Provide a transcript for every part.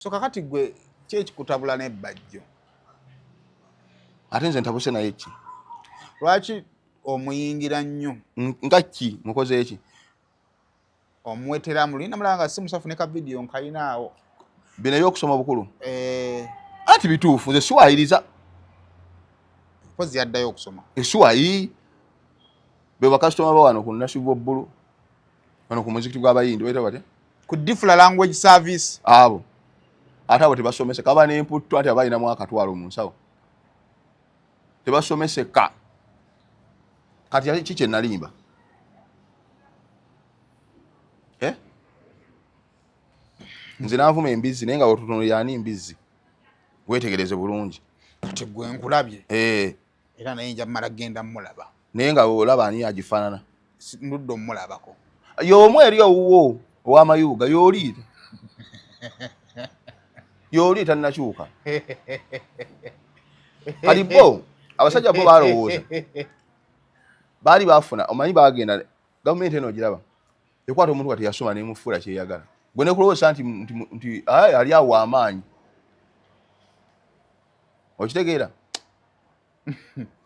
So kakati gwe kyeki kutabula ne Bajjo. Ate nze ntabuse naye ki? Lwaki omuyingira nnyo? Nga ki mukoze eki? Omwetera mulina mulanga si musafu ne ka video nkayinaawo. Bino ebyokusoma obukulu. Ati bituufu nze siwayiriza. Pozi yaddayo okusoma. Esiwayi be bakasitoma ba wano ku Nasibu Bulu. Wano ku muzikiti gw'abayindi weta bate? Ku different language service. Abo. Ate abo tebasomese kaba n'emputtu ate abayinamu akatwalo mu nsawo. Tebasomeseka. Kati kiki nalimba? Nze navuma embizi naye nga otutono yani mbizi. Wetegereze bulungi. Kati gwe nkulabye. Era naye nja mmala genda mulaba. Naye nga olaba ani agifaanana. Ndudde omulabako. Y'omu eri owuwo ow'amayuga y'oliita. Y'oliita nakyuka. Kali bo abasajja bo balowooza. Baali baafuna omanyi baagenda gavumenti eno ogiraba. Ekwata omuntu kati yasoma n'emufuula kyeyagala. Gwe ne kulowooza nti ali awo amaanyi. Okitegeera?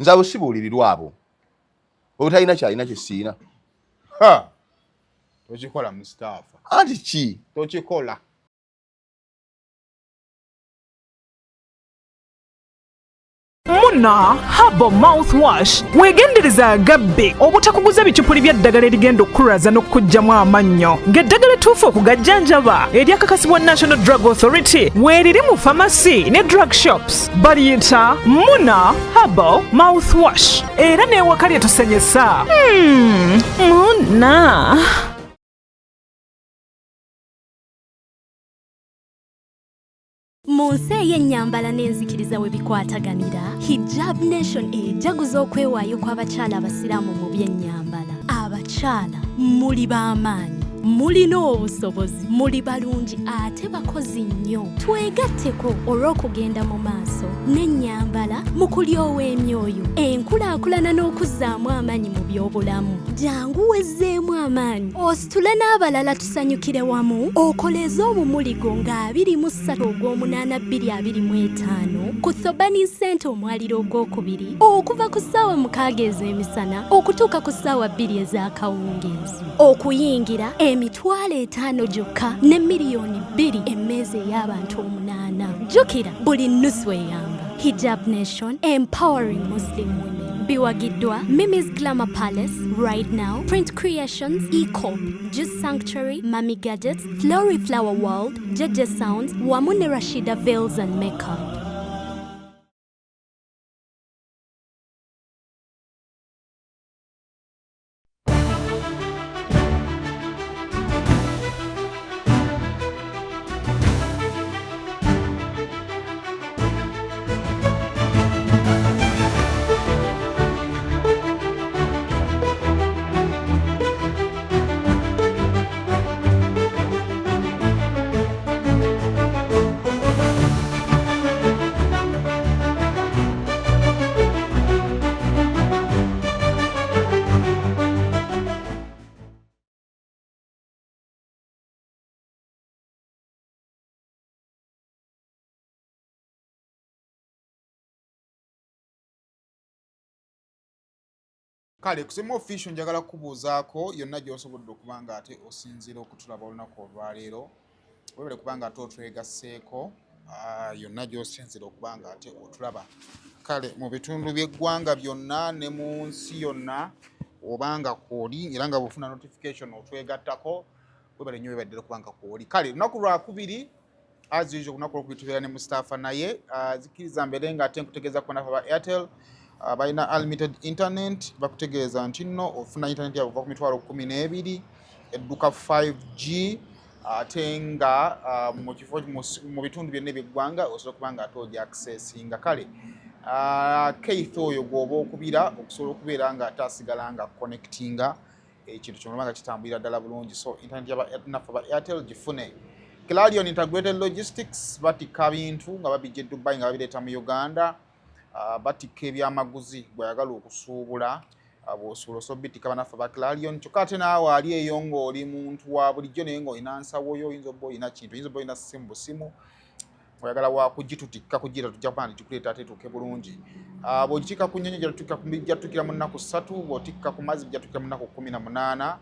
Nze abo sibuulirirwa abo. Obutalina kyalina kye siina. Tokikola Musitafah. Anti ki? Tokikola. Muna Herbal Mouthwash wegendereza agabbe obutakuguza bikyupuli by'eddagala erigenda okukulaza n'okukugyamu amannyo ng'eddagala ettuufu okugajjanjaba eryakakasibwa National Drug Authority weeriri mu pharmacy ne drug shops baliyita Muna Herbal Mouthwash era n'ewaka lyetusanyusa. Muna Munsi y'ennyambala n'enzikiriza we bikwataganira, Hijab Nation ejaguza okwewaayo kw'abakyala abasiraamu mu by'ennyambala. Abakyala muli b'amaanyi, mulina obusobozi, muli balungi ate bakozi nnyo. Twegatteko olw'okugenda mu maaso n'ennyambala mu kulyowa emyoyo, enkulaakulana n'okuzzaamu amaanyi mu by'obulamu. Jangu wezzeemu amaanyi ositule n'abalala tusanyukire wamu okoleze omumuligo nga 23/8/2025 ku Thobani Center omwaliro ogwokubiri okuva ku ssaawa 6 ez'emisana okutuuka ku ssaawa 2 ez'akawungeezi. Okuyingira emitwalo 5 gyokka ne miliyoni 2 emmeeza ey'abantu 8. Jjukira buli nnusu eyamba. Hijab Nation, empowering Muslim women. Biwagiddwa Mimi's Glamour Palace, Right Now, Print Creations, E-Corp, Juice Sanctuary, Mami Gadgets, Flory Flower World, Jeje Sounds, Wamune Rashida Veils and Makeup. Kale kusema official njagala kubuuzaako yonna gy'osobodde okuba nga ate osinziira okutulaba olunaku olwaleero. Webale kuba nga ate otwegasseeko yonna gy'osinziira okuba nga ate otulaba. Kale mu bitundu by'eggwanga byonna ne mu nsi yonna obanga kwoli era nga bw'ofuna notification otwegattako webale nnyo webaddira okuba nga kwoli. Kale lunaku lwakubiri as usual kunaku lwakubiri tubeera ne Musitafah naye zikiriza mbere nga ate nkutegeeza ku banafu ba Airtel balina unlimited internet bakutegeeza nti nno ofuna internet yabo kuva ku mitwalo 12 edduka 5G ate nga mu bitundu byonna eby'eggwanga osobola okuba nga ate ogi accessinga. Kale Keith oyo gw'oba okubira okusobola okubeera nga ate asigala nga connectinga ekintu kyonna nga kitambulira ddala bulungi. So internet y'abanafu ba Airtel gifune. Clarion Integrated Logistics batikka bintu nga babijja e Dubai nga babireeta mu Uganda. Batikka ebyamaguzi bw'ayagala okusuubula bw'osuula osobola bitikka banafu ba Clarion. Kyokka ate naawe ali eyo ng'oli muntu wa bulijjo naye ng'olina nsawo yo, oyinza obba olina kintu, oyinza obba olina ssimu busimu, oyagala wakugitutikka kugira tujja kuba nti gikuleeta ate tuuke bulungi. Bw'ogitikka ku nnyonyi bijja tutukira mu nnaku 3, bw'otikka ku mazzi bijja tutukira mu nnaku 18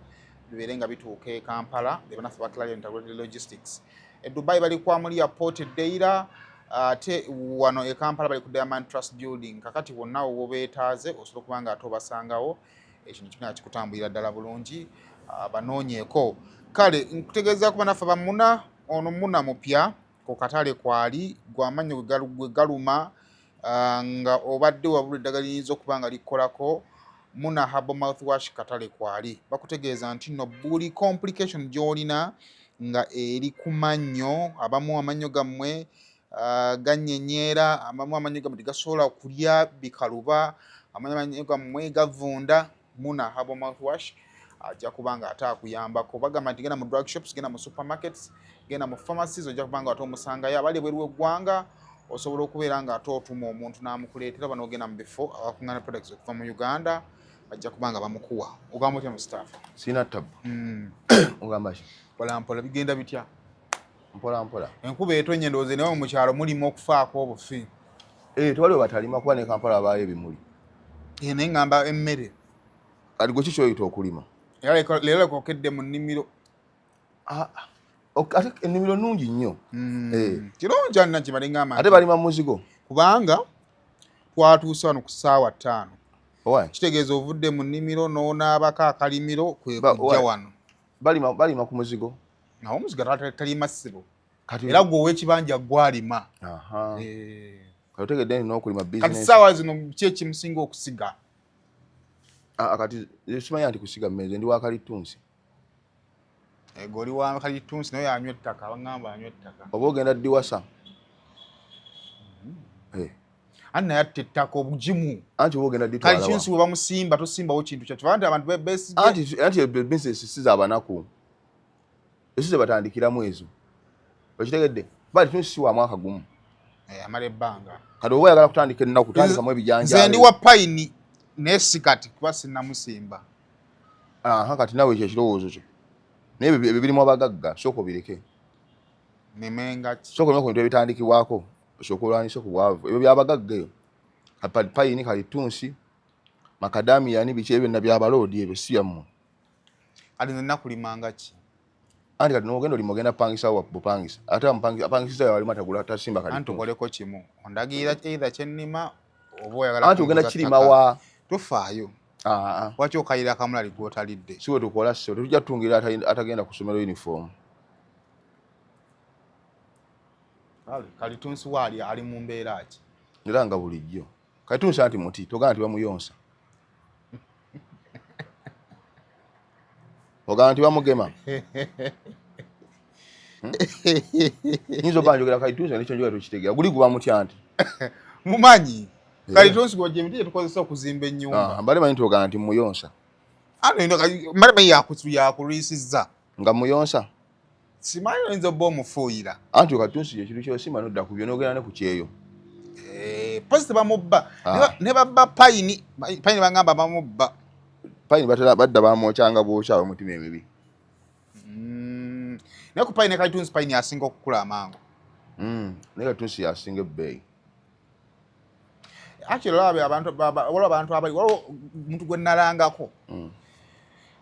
bibeere nga bituuka e Kampala be bannaffe ba Client Integrated Logistics. E Dubai bali kwamulira Port Deira, ate wano e Kampala bali ku Diamond Trust Building. Kakati wonna wo beetaaze osobola okuba nga ate obasangawo, ekintu kimwe kikutambulira ddala bulungi, banoonyeeko. Kale nkutegeeza ku bannaffe ba Muna, ono Muna mupya ku katale kwali gw'amannyo gwe galuma, nga obadde wabula eddagala liyinza okuba nga likkolako. Muna Herbal Mouthwash katale kwali bakutegeeza nti no buli complication gy'olina nga eri ku mannyo, abamu amannyo gammwe ganyenyeera, abamu amannyo gammwe tegasobola kulya bikaluba, amannyo gammwe gavunda, Muna Herbal Mouthwash ajja kuba nga ate akuyambako. Bagamba nti genda mu drug shops, genda mu supermarkets, genda mu pharmacies, ojja kuba nga ate omusangayo. Abali ebweru w'eggwanga osobola okubeera nga ate otuma omuntu n'amukuleetera, bano ogenda mu bifo abakuŋŋaana products okuva mu Uganda bajja kuba nga bamukuwa. Ogamba otya Musitafah? Sina tabu. Ogamba ki? Mpolampola bigenda bitya? Mpolampola. Enkuba etonye ndowooza naye mu kyalo mulimu okufaako obufi. Tewaliwo batalima kuba ne Kampala abaayo ebimuli. Naye ngamba emmere. Kati gwe ki ky'oyita okulima? Leero lekokedde mu nnimiro. Ate ennimiro nnungi nnyo. Kirungi anna kimale ngamba. Ate balima muzigo? Kubanga twatuuse wano ku ssaawa 5. Kitegeeza ovudde mu nnimiro n'onaabako akalimiro kwe kujja wano. Balima ku muzigo? Nawo omuzigo talima ssibo. Era gwe ow'ekibanja gwalima. Kati otegedde nti n'okulima bizinesi. Kati ssaawa zino ki ekimusinga okusiga? Kati simanyi nti kusiga mmeze, ndi wa Kalitunsi. Oli wa Kalitunsi naye anywa ettaka, abangamba anywa ettaka. Oba ogenda Ddiwasa? Anna yatta ettaka obugimu. Anti oba ogenda Dditwala wa? Kalitunsi bwe bamusimba tosimbawo kintu kyakyo. Anti abantu beesigye. Anti bizinesi si z'abanaku. Esi ze batandikiramu ezo. Okitegedde? Kalitunsi si wa mwaka gumu. Amala ebbanga. Kati oba oyagala kutandika ennaku kutandikamu ebijanjaalo. Nze ndi wa payini naye si kati kuba sinnamusimba. Kati nawe ekyo ekirowoozo kyo. Naye ebyo birimu abagagga, sooka obireke. Nemenga ki? Sooka olina ku bintu ebitandikibwako, osooka olwanyisa ku bwavu. Ebyo byabagagga eyo. Payini, Kalitunsi, Makadamia biki ebyo byonna by'abaloodi ebyo si byammwe. Kati nze nakulimanga ki? Anti kati n'ogenda olima ogenda pangisa wa bupangisa. Ate apangisiza yawe alima tagula tasimba Kalitunsi. Anti okoleko kimu. Ondagira either kyennima oba oyagala. Anti ogenda kirima wa? Tofaayo. Waki okayira akamulali gw'otalidde? Si we tukola sso, tetujja tutungira atagenda ku ssomero uniform. Kalitunsi waali ali mu mbeera ki? Era nga bulijjo. Kalitunsi anti muti, togamba nti bamuyonsa. Ogamba nti bamugema. Nyinza oba njogera Kalitunsi n'ekyo njogera tukitegeera. Guli guba mutya anti? Mumanyi. Kalitunsi gw'ojja emiti gye tukozesa okuzimba ennyumba. Mbale manyi togamba nti muyonsa. Mbale manyi yakulwisizza. Nga muyonsa? Simanyi oyinza obba omufuuyira. Anti Kalitunsi ekintu ky'osima n'odda ku byo n'ogenda ne ku kyeyo. Pozi tebamubba. Ne babba payini. Payini bangamba bamubba. Payini badda bamwokyanga bwokya omutima emibi. Naye ku payini Kalitunsi payini asinga okukula amangu. Naye Kalitunsi yasinga ebbeeyi. Actually abantu abali waliwo omuntu gwe nnalangako.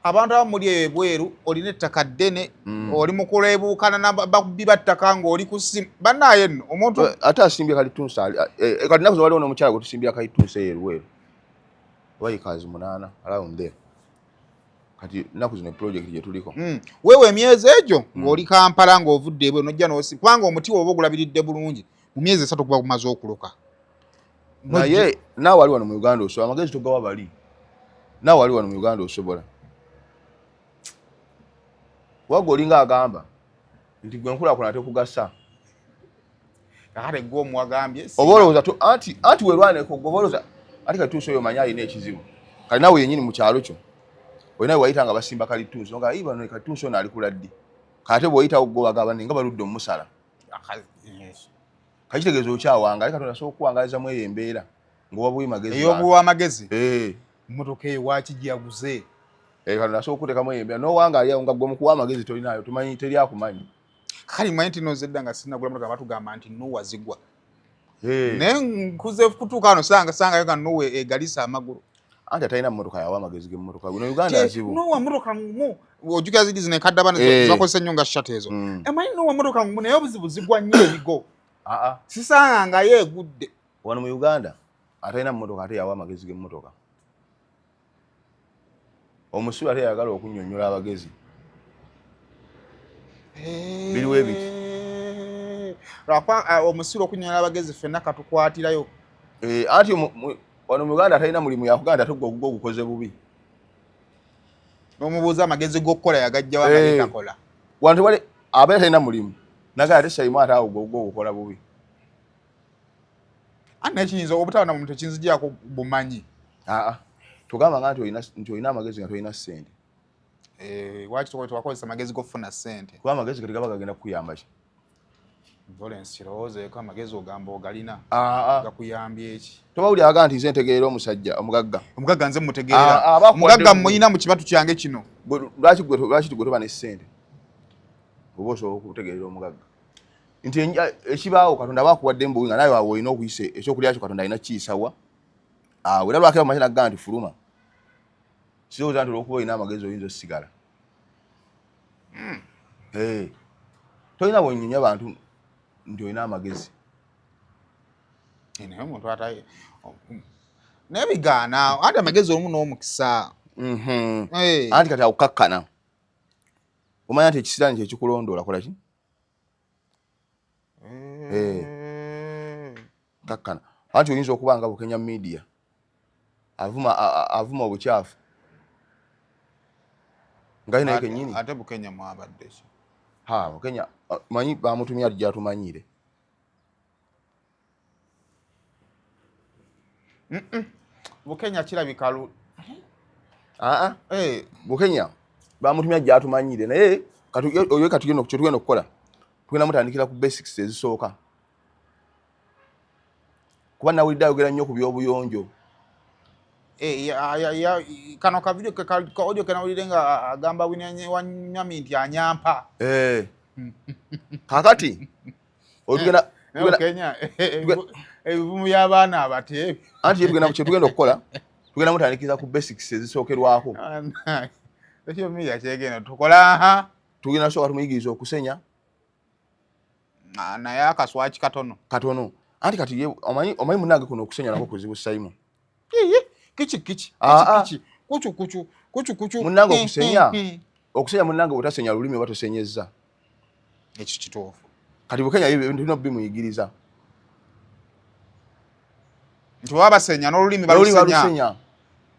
Abantu abamuli ebweru olina ettaka ddene, oli mu kuleebuukana n'ababbi battaka ng'oli ku ssimu. Bannaaye nno omuntu ate asimbye Kalitunsi kati nnaku zino waliwo n'omukyala gwe tusimbya Kalitunsi eyo eruweru. Oba yikazi 8 around there. Kati nnaku zino project gye tuliko. Weewe emyezi egyo ng'oli Kampala ng'ovudde ebweru n'ojja n'osimba. Kubanga omuti woba ogulabiridde bulungi mu myezi 3 kuba gumaze okuluka. Naye naawe wali wano mu Uganda osobola, amagezi togawa bali. Naawe wali wano mu Uganda osobola. Wagga olinga agamba nti gwe nkulaakulana tekugasa. Kakate gwe omuwagambye. Oba olowooza anti werwaneko gwe oba olowooza ate Kalitunsi oyo omanyi alina ekizibu. Kale naawe yennyini mu kyalo kyo olina we wayita nga basimba Kalitunsi nga bano Kalitunsi ono alikula ddi. Kate bw'oyitawo gwe bagamba nga baludde omusala. Kakitegeeza okyawanga ale Katonda asobola okuwangalizamu eyo embeera ng'oba buwi magezi. Ey'obuwa amagezi? Emmotoka eyo waaki gyaguze? Katonda asobola okuteekamu eyo embeera n'owanga aliawo nga gwe mukuwa amagezi tolinaayo tumanyi teri akumanyi. kali mwanti no zedda nga sina gula motoka batugamba nti nuwa zigwa Hey. Nkuze kutuuka wano sanga yoga nuwe egalisa amagulu. Anja talina mmotoka yawa amagezi g'emmotoka. Guno Uganda azibu. Nuwa mmotoka ngumu. Ojuga zidi zine kaddabana zakozesa nnyo nga shate ezo. Emanyi nuwa mmotoka ngumu naye obuzibu zigwa nnyo ebigo. Sisanga nga yeegudde. Wano mu Uganda atalina mmotoka ate yawa amagezi g'emmotoka. Omusibe ate yagala okunnyonnyola abagezi. Biriwo ebiti. Lwakwa omusiro okunyonyola abagezi ffenna katukwatirayo. Anti wano mu Uganda atalina mulimu yakuganda ate gwe ogukoze bubi. N'omubuuza amagezi g'okukola yagajja wa nga takola. Wantu wale abe atalina mulimu. Naga ate sayimu ate awo gwe ogukola bubi. Anna ekiyinza obutaba na muntu ekinzijjako bumanyi. Tugamba nga nti olina amagezi nga tolina ssente. Lwaki twakozesa amagezi g'okufuna ssente? Kuba amagezi gati gaba gagenda kukuyamba ki? Volence kirowoozeeko amagezi ogamba ogalina gakuyambye eki? Tobawulira aga nti nze ntegeera omusajja omugagga. Omugagga nze mutegeera. Omugagga muyina mu kibatu kyange kino. Lwaki gwe toba ne ssente? Oba osobola okutegeerera omugagga. Nti ekibaawo Katonda bakuwadde embuwi nga nawe awo olina okuyisa ekyokulya kyo Katonda alina kiyisawa. Era lwakira mu makina gga nti fuluma. Sirowooza nti olw'okuba olina amagezi oyinza osigala. Tolina bw'onyumya abantu nti olina amagezi. Naye omuntu ataye naye bigaana ate amagezi olumu n'omukisa. Anti kati akukakkana. Omanya nti ekisiraani kye kikulondoola kola ki? Kakkana. Anti oyinza okuba nga Bekenya media avuma obukyafu. Nga naye kennyini. Ate Bekenya mwabadde ki? Bekenya manyi bamutumya ati gy'atumanyire. Bekenya kirabika Bekenya bamutumya gy'atumanyire naye oyo kye tugenda okukola tugenda mutandikira ku basics ezisooka. Kuba nawulidde ayogera nnyo ku by'obuyonjo. Kano ka video ka audio kanawulire nga agamba Wanyami nti anyampa. Kakati ogenda Kenya ebivumu y'abaana abateebi. Anti tugenda okukola tugenda mutandikira ku basics ezisookerwako. Ekyo media kyegenda tukola tugenda soka tumuyigiriza okusenya naye akaswaki katono. Anti kati omanyi munnange kuno okusenya nako kuzibu Simon. Kichi kuchu munnange okusenya munnange otasenya lulimi oba tosenyezza. Ekyo kituufu. Kati Bekenya ebintu bimuyigiriza. Nti baba basenya n'olulimi balusenya.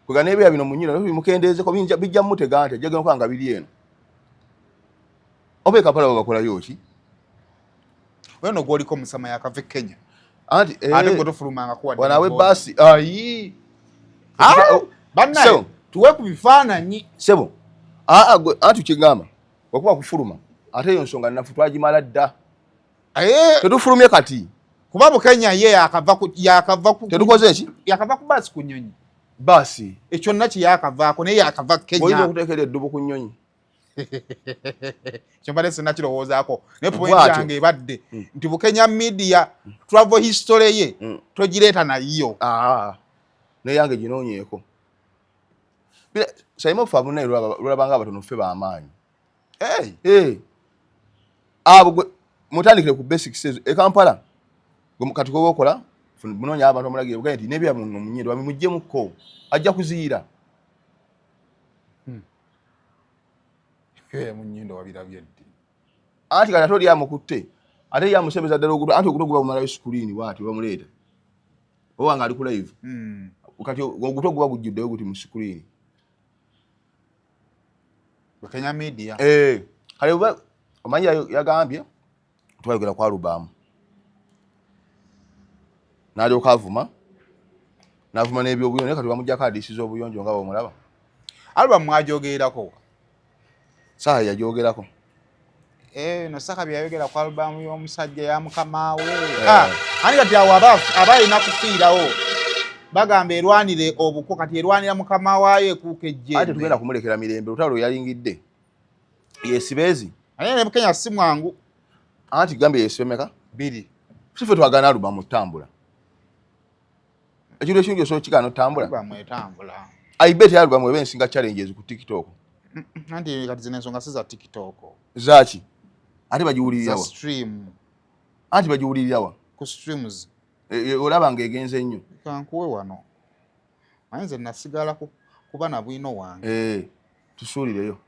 Kuga n'ebya bino munyino bimukendeezeko bijja mutega nti ajjagala okuba nga biri eno. Oba Kampala babakolayo ki? Weno gwoliko musama yakava Kenya. Anti ate gwe tofulumanga kuwadde. Wanawe basi bannaye tuwe ku bifaananyi. Sebo anti kigamba okuba kufuluma ate eyo nsonga nnafu twagimala dda. Tetufulumye kati. Kuba Bekenya ye yakava ku tetukoze eki? Yakava ku basi ku nnyonyi. Basi ekyo nnaki yakavaako naye yakava Kenya. Oyinza okuteekera eddubu ku nnyonyi. Kyo mbadde sinakirowoozaako naye point yange ebadde nti Bekenya media travel history ye togireeta nayo. Naye yange ginoonyeeko. Sayimu ofa abunaye lulabanga abatono ffe b'amaanyi. Abo mutandikire ku basics ezo Kampala kati koba okola munoonya abantu omulagire bugaye nti n'ebya muno munyindo bamujjemukko ajja kuziira. Munyindo wabirabye ddi. Anti kati atoli yamukutte ate yamusembeza ddala ogutu anti ogutu guba bumalayo screen bwati bamuleeta oba nga ali ku live. Kati ogutu guba gujjuddeyo guti mu screen. Bekenya media. Kale omanyi yagambye twayogera ku alubamu. N'alyoka avuma n'ebyobuyonjo naye kati bamugyako adiisiza obuyonjo nga bw'omulaba. Alubamu mwagyogerako? Saha yagyogerako. No Saka byayogera ku alubamu y'omusajja ya mukama we. Ani kati awo aba alina kufiirawo bagamba erwanire obuko kati erwanira mukama waayo ekuuka ejjembe. Ate tugenda kumulekera mirembe olutalo yalingidde. Yesibeezi. Ate ne Bekenya si mwangu. Anti gambe yesemeka 2 sife twagana album mutambula ekiro kingi so kigano tambula album etambula I bet album ebe nsinga challenges ku TikTok anti kati zine nsonga siza TikTok zachi ate bajiwulirira wa stream anti bajiwulirira wa ku streams olaba ngegenze nnyo kankuwe wano manze nasigala kuba na bwino wange tusuulireyo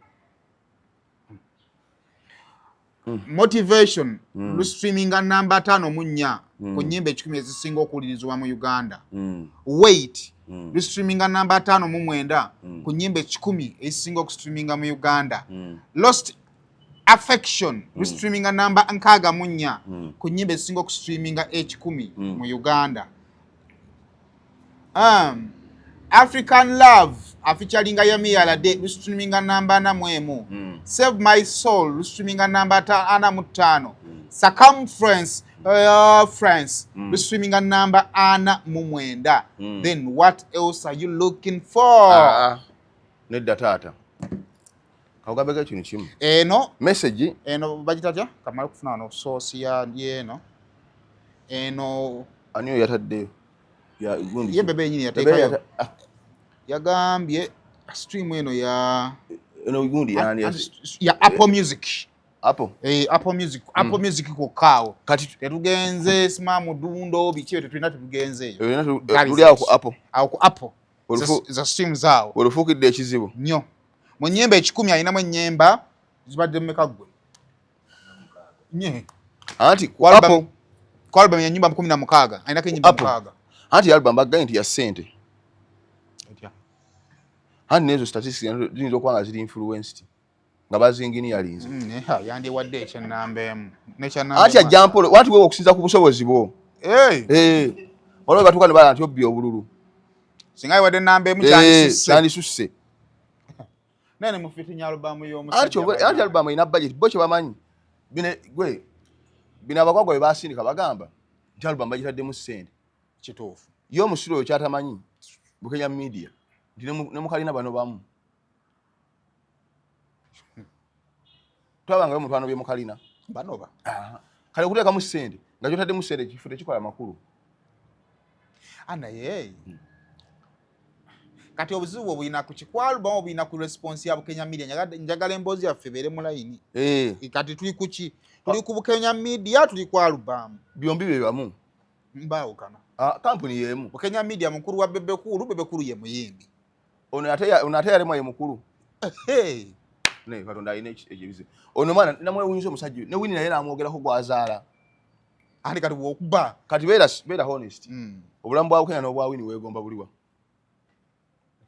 motivation streaminga namba 5 mu 4 ku nyimba 10 ezisinga okuwulirizibwa mu Uganda wait streaminga namba 5 mu 9 ku nyimba 10 ezisinga okustreaminga mu Uganda lost affection streaminga namba 6 mu 4 ku nyimba ezisinga okustreaminga 10 mu Uganda African Love featuring Yamiyala de streaminga namba 4 Save My Soul streaminga namba 5 Circumference friends streaminga namba 4 then what else are you looking for nedda tata kawugambega kino kimu message bagitatya kamala kufuna no source ya eno aniyo yataddeyo ya gundi ye bebe yenyini yateekayo yagambye stream eno ya gundi ya Apple Music Apple Music ko kawo kati tetugenze simamu dundo bikiwe tetulina tugenzeyo tuli awo ku Apple za stream zaawo olufukidde ekizibu nnyo mu nnyemba 10 alinamu ennyemba zibadde mmeka gwe anti ku album ya nyimba 16 alinako ennyimba 6 anti album bagaye nti ya ssente anti nezo statistics ziyinza okuba nga ziri influenced nga bazinginyalinze yandiwadde ekyenamba anti ajampolo wanti wewe okusinza ku busobozi bwo olwo batuuka ne bala nti obbi obululu singa wadde namba kyandisusse nene mufitinya album anti album ina budget bo kye bamanyi bino abakwagwa bwe basindika bagamba nti album bagitaddemu ssente kituufu ye omusiro oyo kyatamanyi Bekenya media nti ne mukalina bano bamu twabanga mutwano bye mukalina banoba kale okuteekamu ssente nga kyotaddemu ssente kifo tekikola makulu anaye kati obuzibu obulina ku kikwalubamo obulina ku response ya Bekenya media njagala emboozi yaffe ebeere mu layini kati tuli ku ki tuli ku Bekenya media tuli ku alubamu byombi bye bamu mbaawukana kampuni yemu Bekenya media mukulu wa bebekulu ye muyimbi ono ate yalemu ye mukulu ne katonda alina ekibizibu ono mwana namwewunyiza omusajja ne wini naye namwogerako gwazaala andi kati bwokuba kati beera honest obulamu bwa Bukenya n'obwa wini weegomba buliwa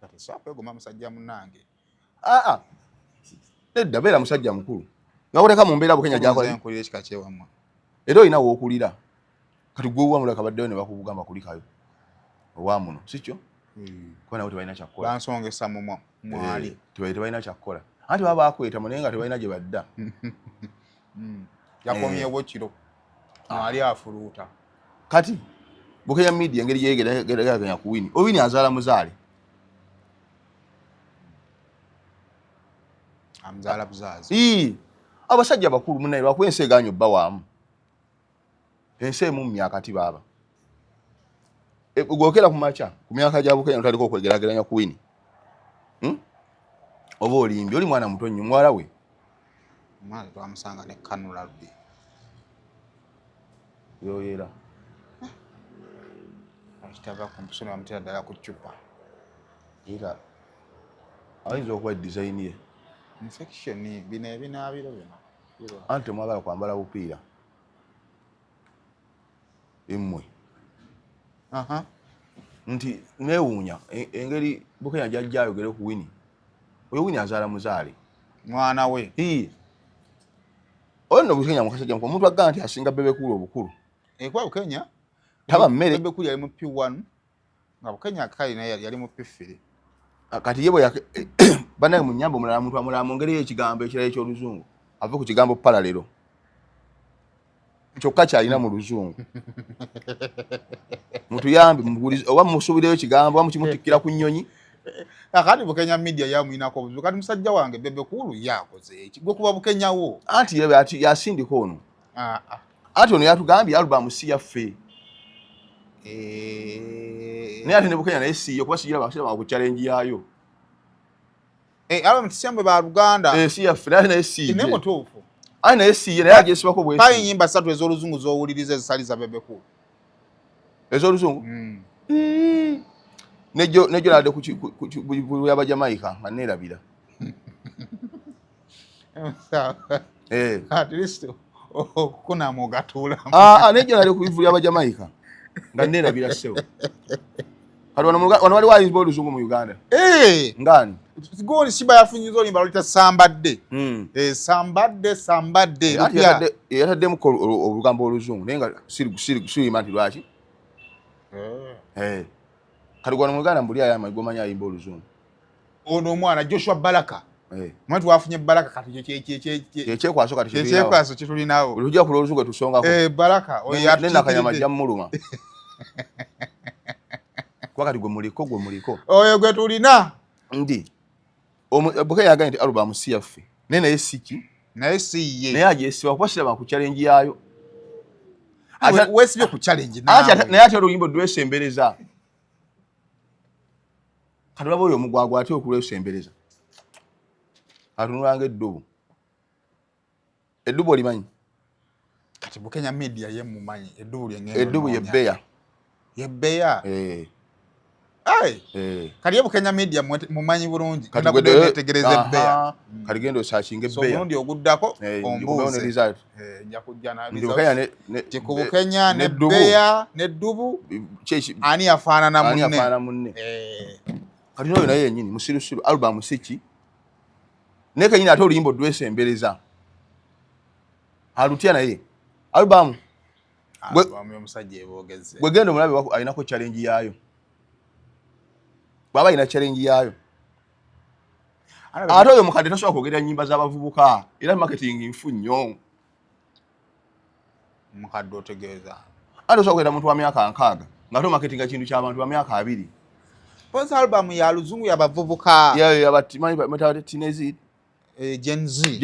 kati sakwegomba musajja munnange nedda beera musajja mukulu ngakuteka mu mbeera Bukenya gyakolenkulira ekika kyewamma era olina wookulira kati gwe wamulaka baddeyo ne bakugamba kulikayo owamuno sikyo kuba nawe tebalina kyakkola bansongesa mu mwali tebalina kyakkola anti baba bakwetamu naye nga tebalina gye badda yakomyewo kiro mwali afuluuta kati Bekenya media engeri yegeraganya ku wini owini azaala muzaale amzaala buzaazi abasajja bakulu munaye lwakuba ensi egaanyi obba waamu ensi emumya akati baaba gwokera ku makya ku myaka gya Bukenya notandika okwegeraageranya ku wini oba olimbi oli mwana muto nnyo muwala we omwana twamusanga ne kanula lubbi yoyera akitava ku mpiso bamutera ddala ku ccupa era ayinza okuba design ye infection bino ebinaabiro bino anti mwagala kwambala bupiira emmwe nti neewuunya engeri Bukenya gyajja ayogere ku wini oyo wini azaala muzaale mwana we oyo nno Bukenya mukasajja mukulu omuntu agamba nti asinga bebekulu obukulu ekuba Bukenya taba mmere bebekulu yali mu P1 nga Bukenya kali naye yali mu P3 kati ye bwe banaye mu nnyamba omulala muntu amulala mu ngeri y'ekigambo ekirala eky'oluzungu ave ku kigambo paralelo kyokka kyalina mu luzungu mutuyambe oba musuubireyo ekigambo oba mukimutikkira ku nnyonyi akati Bekenya media yamwinako obuzibu kati musajja wange bebekulu yakoze eki gwe kuba Bukenya wo anti yasindika ono Ati ono yatugambye album si yaffe. Naye ate ne Bekenya naye si yo kuba sigira bakisema ku challenge yayo. Album tisembe ba Luganda. Si yaffe naye si. Ne mutuufu. Ayi naye si naye agesibako bwe. Payi nyimba 3 ez'oluzungu z'owuliriza ezisaliza bebeku. Ez'oluzungu? Nejo nade ku ya Jamaica nga nerabira. At least kuna mugatula. Nejo nade ku ya Jamaica nga nerabira sewo. Kali wano wali wayimba oluzungu mu Uganda. Ngani? Sigoni siba yafunyizo limba lita Sambadde. Sambadde. Yataddemu olugambo oluzungu naye nga siri manti lwaki. Kali wano mu Uganda mbuli ayama igomanya ayimba oluzungu. Ono omwana Joshua Baraka. Mwantu wafunye Baraka kati kyekwaso kati kyekwaso kitulinawo. Olujja ku oluzungu tusongako. Baraka nena kanyama jammuluma. Kwa kati gwe muliko. Oyo gwe tulina. Ndi. Bekenya yagambye nti album si yaffe. Naye siki. Naye si ye. Naye agesiba kuba ku challenge yayo. Wesibye ku challenge nawe. Naye ate oluyimbo lwesembereza. Kati baba oyo omugwagwa ate okulwesembereza. Atunulanga eddubu. Eddubu olimanyi? Kati Bekenya media ye mumanyi eddubu lyengendo. Eddubu ye beya. Ye beya. Kali Bekenya media mumanyi bulungi. Kati gwe tegereze beya. Kali gendo searching so beya. Burundi oguddako ombuze. Nja kujja na result. Bekenya ne beya ne ddubu. Ani afaanana munne. Ani afaanana munne. Kati noyo naye yennyini musirusiru album siki. Ne kenyina ate oluyimbo lwesembereza. Alutya naye. Album y'omusajja ebogeze. Gwe gendo mulabe alinako challenge yayo. Baba ina challenge yayo. Ate oyo mukadde tasobola kwogera nnyimba z'abavubuka era marketing nfu nnyo. Mukadde otegeeza. Ate osobola kwogera muntu wa myaka 6 nga to marketing kintu ky'abantu ba myaka 2. Pose album ya luzungu ya bavubuka. Ya batimanyi meta teenage Gen Z.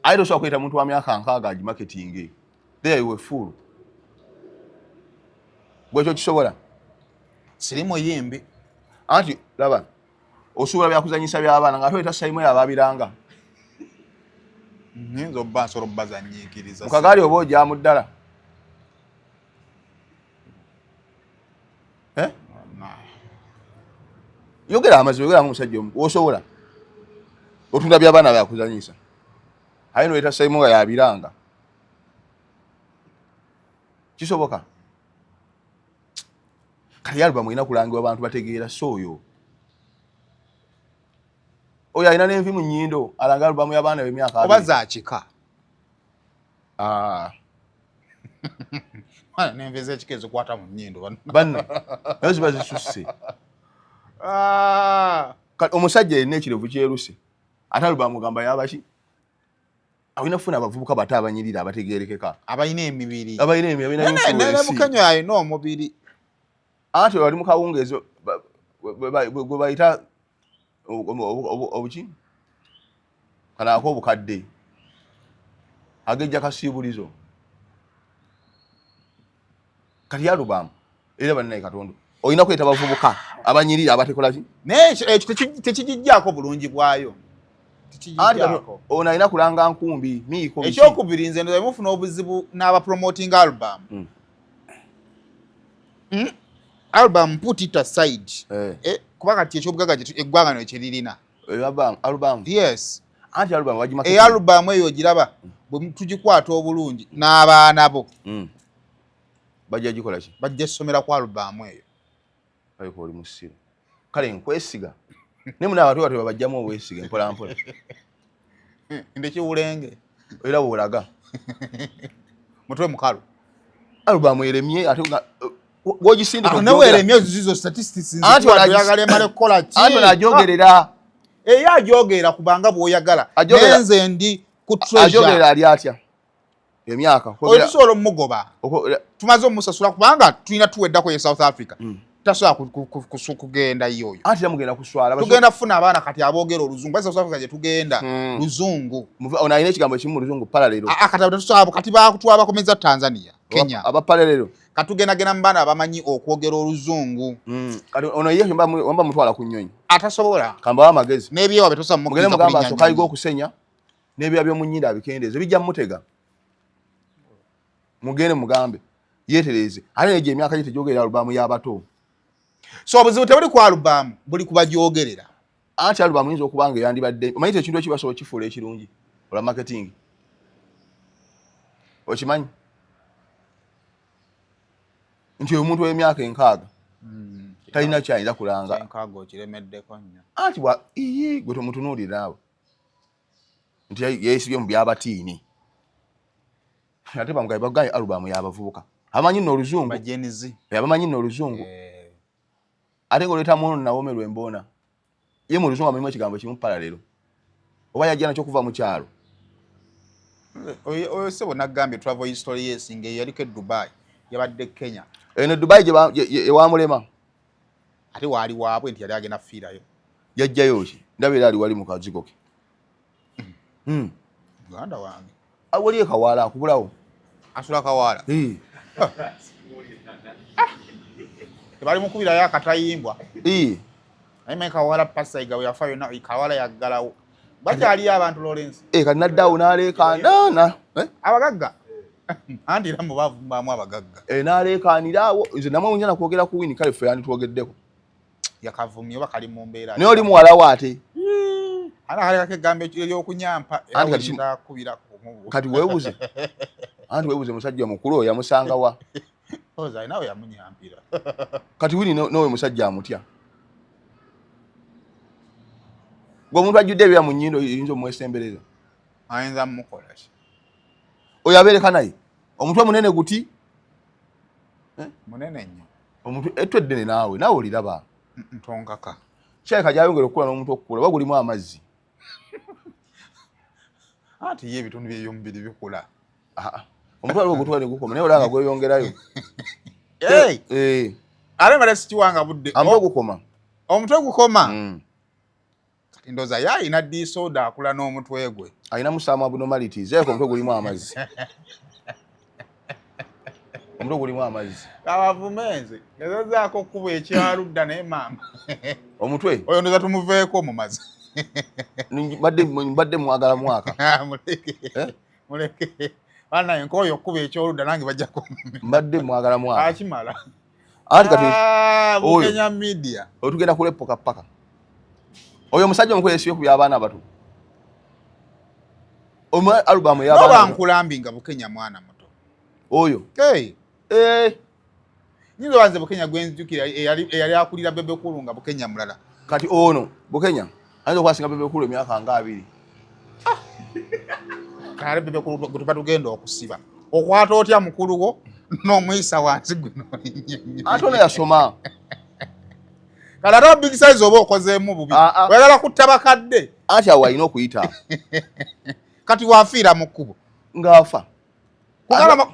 Ate osobola kwogera muntu wa myaka 6 agi marketing. There you were fool. Gwe kyo kisobola. Sirimo yimbi. Anti laba osubula byakuzanyisa by'abaana nga toyita sayimo yababiranga. Nzo basoro bazanyikiriza. Mukagali obo ojja mu ddala. Yogera amazima yogera ng'omusajja omu osobola. Otunda by'abaana byakuzanyisa. Ayi noyita sayimo nga yabiranga. Kisoboka. Kali album ina kulangibwa abantu bategeera soyo. Oyo alina n'envi mu nnyindo alanga album y'abaana b'emyaka 2. Oba zaakika. N'envi z'ekikezo kwata mu nnyindo. Banne. Nazo ziba zisusse. Omusajja yenna ekirevu kyeruse. Ate album gamba yabaki? Awina kufuna abavubuka bato abanyirira abategeerekeka. Abalina emibiri. Abina influence. Ne Bekenya alina omubiri. Ate wali mu kawungeezi gwe bayita obuki? Kana ako obukadde. Agejja kasiibulizo. Kati album era bannaye Katonda. Oyina kweta bavubuka abanyirira abatekola ki? Naye tekijijjaako bulungi bwayo. Ono alina kulanga nkumbi miiko biki. Ekyokubiri nze ndoza mufuna obuzibu n'aba promoting album. Album put it aside. Kuba kati ekyobugaga eggwanga ekyeririna. Album. Yes. Anti album wagimaka. Album eyo ogiraba bwe tugikwata obulungi n'abaana bo. Bajja gikola ki? Bajja somera ku album eyo. Ayo ko oli musiro. Kale nkwesiga. Ne muna abantu batwe babajjamu obwesiga mpola mpola. Ndeki ulenge. Era bolaga. Mutwe mukalu. Album yeremye ate wogisinde ko. Nawe yeremye zizo statistics nzi. Ati oyagala male kola ki? Ati najogerera. Ajogera kubanga bwoyagala. Nenze ndi ku treasure. Ajogera ali atya. Emyaka. Oyisolo mugoba. Tumaze omusasula kubanga tulina tuweddako ye South Africa. tasobola kugenda yoyo. Anti yamugenda kuswala. Tugenda kufuna abaana kati aboogera oluzungu. Basi South Africa gye tugenda luzungu. Ono alina ekigambo ekimu mu luzungu parallel. Kati baakutwala bakomeza Tanzania, Kenya. Aba parallel. Katugenda mu baana abamanyi okwogera oluzungu. Kati ono ye wamba mutwala ku nnyonyi. Atasobola. Kamba amagezi. N'ebyewa betosa mu mugende mugamba asokayiga okusenya n'ebya byo munyinda abikendeeze bijja mutega. Mugende mugambe yetereze. Ale je emyaka gite jogera alubamu y'abato. So obuzibu tebuli ku alubamu, buli kubajyogerera. Anti alubamu yinza okubanga yandibadde. Omanyite ekintu ekibasobola kifuula ekirungi. Ola marketing. Okimanyi? Nti omuntu w'emyaka enkaaga. Talina kyayinza kulanga. Enkaaga okiremeddeko nnyo. Anti gwe tomutunuulira awo. Nti yeesibye mu by'abatiini. Ate bamugaye bagaye alubamu y'abavubuka. Abamanyi nno oluzungu. Bajenizi. Abamanyi nno oluzungu. Ate ng'oleeta muno Nawomi Lwembona. Ye mu luzungu amulimu ekigambo kimu parallel. Oba yajja nakyo kuva mu kyalo. Oyo sebo nagambye travel history yesinga yaliko e Dubai. Yabadde Kenya. Eno Dubai gye wamulema. Ate waali waabwe nti yali agenda kufiirayo. Yajjayo ki? Ndaba era ali wali mu kazigo ke. Uganda wange. Awali ekawala akubulawo. Asula kawala. Tebali mukubirayo akatayimbwa. Naye kawala pasayiga we yafa yonna kawala yaggalawo. Bakyaliyo abantu Lawrence. Kati naddawo n'aleekaana. Abagagga. Anti era mubavumbamu abagagga. N'aleekaanira awo. Nze namwe munyana kwogera ku wini kale ffe yanditwogeddeko. Yakavumye oba kali mu mbeera. Naye oli muwalawo ate. Ana haleka kegambe eky'okunyampa era kubira ku. Kati weebuze. Anti weebuze musajja mukulu oyo yamusanga wa? Oza nawe yamunyampira. Kati wini nowe musajja amutya. Gwe omuntu ajjudde ebya mu nnyindo yinza omwesembereza. Ayinza mukola ki? Oyo abeereka naye. Omutwe munene guti. Munene nnyo. Omuntu etweddene naawe oliraba. Ntonkaka. Kyeka gyayongera okukula n'omuntu okukula oba gulimu amazzi. Anti ye ebitundu by'omubiri bikula. Omutwe aliwo gutwala ne gukoma naye olanga gweyongerayo. Ale mala sikiwanga budde. Amutwe gukoma. Omutwe gukoma. Kati ndoza yalina disorder akula n'omutwe gwe. Alina musamu abnormalities. Eko omutwe gulimu amazzi. Omutwe gulimu amazzi. Kabavumenze. Gezazaako okuba ekyaludda naye maama. Omutwe? Oyo ndoza tumuveeko mu mazzi. Mbadde mwagala mwaka. Muleke. Bana enkoyo okuba ekyoludda nange bajja ku. Mbadde mwagala mwaka. Akimala. Ati kati Bekenya media. Otugenda kulepoka paka. Oyo omusajja omukulu yesibye ku by'abaana abato. Alubamu y'abaana. Oba nkulambinga Bekenya mwana muto. Oyo. Nyizo wanze Bekenya gwenzijukira eyali akulira bebe kulunga Bekenya mulala. Kati ono Bekenya ayinza okwasinga bebe kulu emyaka nga 2. Kale bebe kulu gutuba tugenda okusiba. Okwata otya mukuluwo n'omuyisa wansi guno. Ate ono yasoma. Kala ro big size oba okozeemu bubi. Wegala kutabakadde. Ati awo alina okuyita. Kati wafiira mu kkubo. Ngaafa.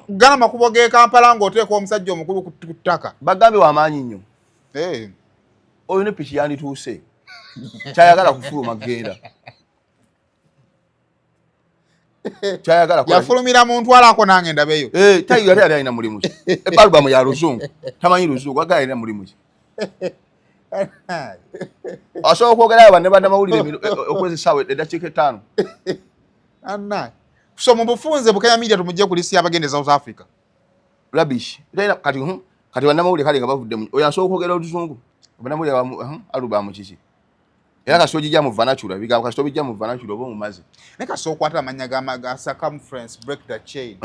Kugana makubo ge Kampala ng'oteeka omusajja omukulu ku ttaka. Bagambe w'amaanyi nnyo. Oyo ne piki yandituuse. Kyayagala kufuluma genda. Kyayagala kuba. Yafulumira mu ntwalako nange ndabeyo. Tayi yali alina mulimu ki. Alubamu ya luzungu. Tamanyi luzungu agala alina mulimu ki. Asobola okwogerayo banne bannamawulire okwezesaawa eddakiika 5. Anna. So mu bufunze Bekenya media tumujje kulisi abagende South Africa. Rubbish. Kati bannamawulire kale nga bavudde oyo asobola okwogera oluzungu. Bannamawulire alubamu kiki. Era kasooji gya mu vanachula bigambo kasooji gya mu vanachula oba mumazi. Ne kasooka kwata amanya ga circumference break the chain.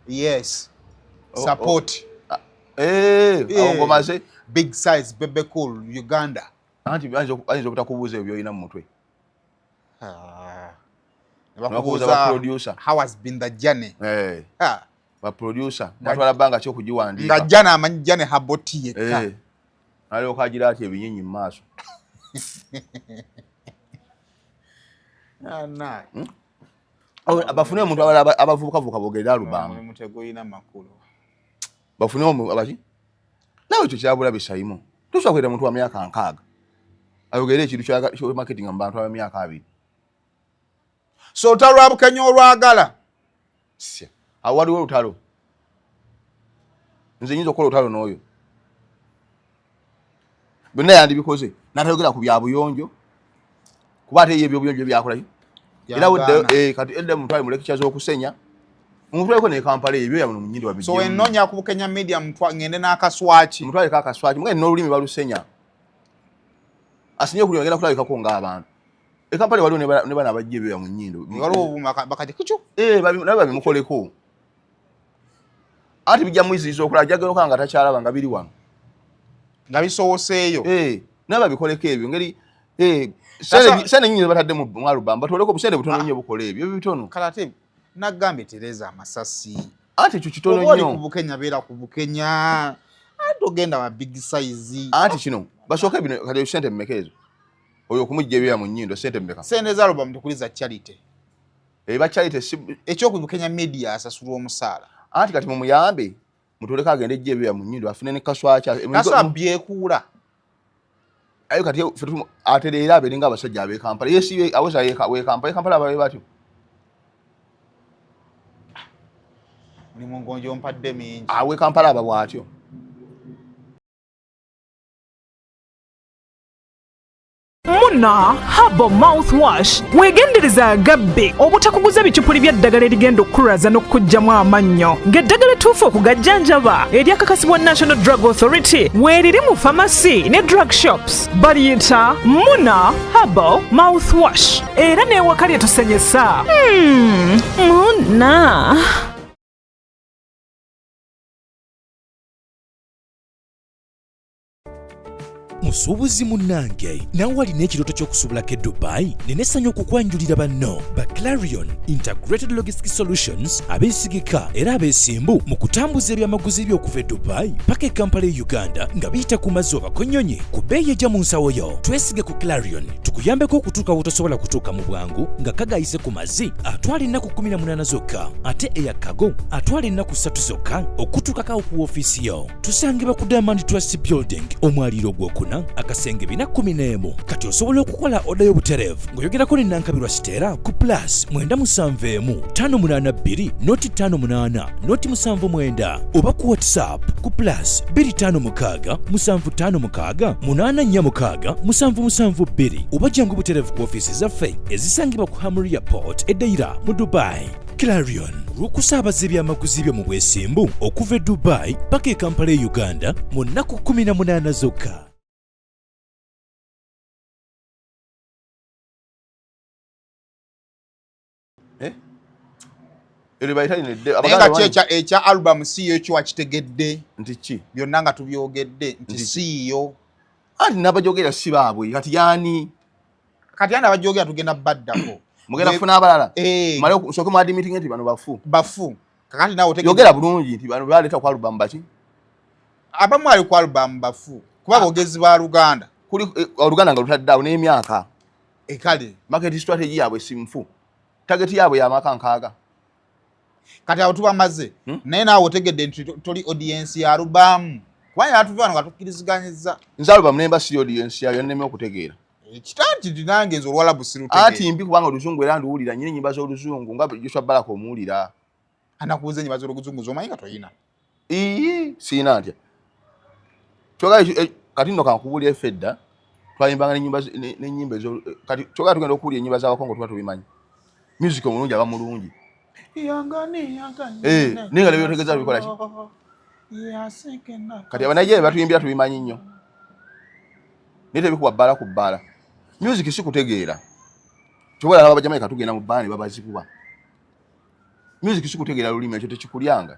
Yes. Support. Ongomaze big size bebe cool Uganda. Anti ayinza obutakubuuza ebyo olina mu mutwe. Producer. How has been the journey? Ba producer. Natwala banga kyo kugiwandiika. Nga jana amanyi jane haboti yekka. Ali okagira ati ebinyinyi mu maaso. Bafune omuntu abavubukavubuka boogera alubamu. Mutego ina makulu. Bafune omuntu abaki? Nawe ekyo kyabula bisayimo. Tosobola kweta muntu wa myaka 6 ayogere ekintu kya marketing mu bantu ab'emyaka 2. So olutalo lwa Bukenya olwagala awo waliwo olutalo. Nze nyinza okukola olutalo n'oyo byonna yandibikoze n'atayogera ku bya buyonjo kuba ate ye ebyobuyonjo byakolayo era kati edda mutwale mu lectures okusenya mutwaleko ne Kampala ebyo yamuno mu Nnyindo so ennoonya ku Bukenya media ngende n'akaswaki mutwale kakaswaki mugende n'olulimi balusenya asinye okulyongera kulabikako ng'abantu Kampala waliwo ne bana abajja ebyo mu Nnyindo waliwo bakajja kicu nabe babimukoleko ati bijja muyisiriza okulaba jagaloka nga takyalaba nga biri wano nga bisowoseeyo nabe babikoleko ebyo ngeri sene nyinyi batadde mu alubamba batoleko busende butono nnyo bukola ebyo bitono kale ate nagambe Tereza amasasi ati ekyo kitono nnyo ku Bukenya beera ku Bukenya ate ogenda wa big size ati kino basooka bino kale sente mmekezo oyo kumujja ebyo mu Nnyindo sente mmeka sente za alubamba tukuliza charity ba charity ekyoku Bukenya media asasulwa omusaala ati kati mumuyambe mutoleka agende ejje ebyo mu Nnyindo afune ne kaswaki byekuula ayo kati atereera abeeringa abasajja ab'e Kampala yesibe awoza we Kampala ababe batyo ni mungonjo mpadde mingi awe Kampala aba bwatyo Muna Herbal Mouthwash wegendereza agabbe obutakuguza bicupuli by'eddagala erigenda okukulaza n'okkuggyamu amannyo ng'eddagala ettuufu okugajjanjaba eryakakasibwa National Drug Authority weeriri mu pharmacy ne drug shops baliyita Muna Herbal Mouthwash era n'ewaka lyetusenyesa Muna musuubuzi munnange nawe walina ekirooto ky'okusuubulako e Dubai nenesanya okukwanjulira banno ba Clarion Integrated Logistics Solutions abeesigika era abeesimbu mu kutambuza ebyamaguzi by'okuva e Dubai paka e Kampala e Uganda nga biyita ku mazzi oba ku nnyonyi ku bbeeyi ejja mu nsawo yo. Twesige ku Clarion tukuyambeko okutuuka wotosobola kutuuka mu bwangu nga kagayise ku mazzi atwala ennaku 18 zokka ate eyakago atwala ennaku 3 zokka okutuukako ku woofiisi yo. Tusangibwa ku Diamond Trust Building omwaliiro gw'okuna akasenge 411 kati osobola okukola oda y'obutereevu ng'oyogerako ne Nankabirwa Siteera ku plus 971 582 noti 58 noti 79 oba ku WhatsApp ku plus 256 756 846 772 oba jangu butereevu ku ofiisi zaffe ezisangibwa ku Hamri Airport eddaira mu Dubai. Clarion lw'okusaabaza ebyamaguzi byo mu bwesimbu okuva e Dubai paka e Kampala e Uganda mu nnaku 18 zokka. ekya album siyo ekyo wakitegedde nti ki byonna nga tubyogedde nti siyo ati nabajogera si baabwe kati yani kati andi abajogera tugenda baddako mugenda kufuna abalala male soke mwadi meeting nti bano bafu kakati nawe yogera bulungi nti bano baleta ku album baki abamu ali ku album bafu kuba bogezi ba Luganda kuli Oluganda nga lutaddawo n'emyaka ekale market strategy yaabwe simfu target yaabwe ya maka nkaaga kati awo tubamaze naye naawe otegedde nti toli audience ya album kubanga atuvano nga tukkiriziganyizza nze album nemba si audience yayo nneme okutegeera kitanti dinange nze olwalabu sirutegeera ati mbi kubanga oluzungu era nduwulira nyine nyimba z'oluzungu nga Joshua Baraka omuwulira anakubuza ennyimba z'oluzungu z'omanyi nga toyina siina ntya kyoga kati nno kankubuulira effedda twayimbanga n'ennyimba ezo kati kyoga tugenda okuwulira ennyimba z'abakongo tuba tubimanyi music omulungi aba mulungi ninga nebyotegeza bikola ki kati abanaije batuyimbira tubimanyi nnyo naye tebikuba bbaala ku bbaala music si kutegeera kyobola naba bajamaika tugenda mu bbaani babazikuba music si kutegeera lulimi ekyo tekikulyanga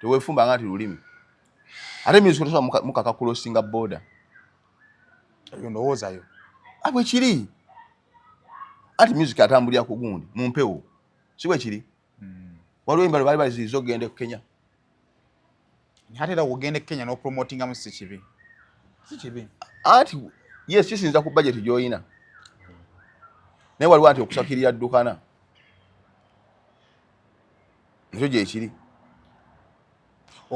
teweefumbanga nti lulimi ate music tosobola mukaka crossinga border eyo ndowoozayo abwe kiri ati music atambulira ku gundi mu mpewo si bwe kiri waliwo embalo baali baziiza okugenda ku Kenya ate era ogenda e Kenya n'opromotingamu si kibi ati yes kisinza ku budget gy'oyina naye waliwo anti okusakirira ddukana ekyo gyekiri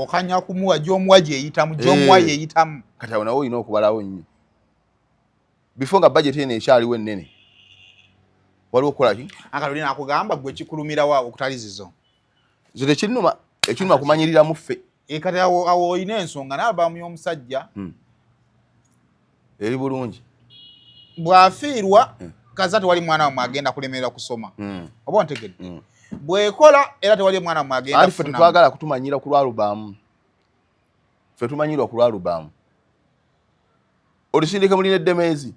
okanya kumuwa gy'omuwa gyeyitamu gy'omuwa yeyitamu kati awo nawo olina okubalawo nnyo before nga budget eno ekyaliwo ennene waliwo okukola ki akaloli nakugamba gwe kikulumirawo okutalizizo zo tekinuma ekinuma kumanyiriramu ffe kati awo olina ensonga n'albamu y'omusajja eri bulungi bw'afiirwa kaza tewali mwana wamwe agenda kulemerera kusoma oba ontegedde bw'ekola era tewali mwana wamwe agenda ali ffe tetwagala kutumanyira ku lwalubamu ffe tumanyirwa ku lwalubamu olusindike mulina eddemeezi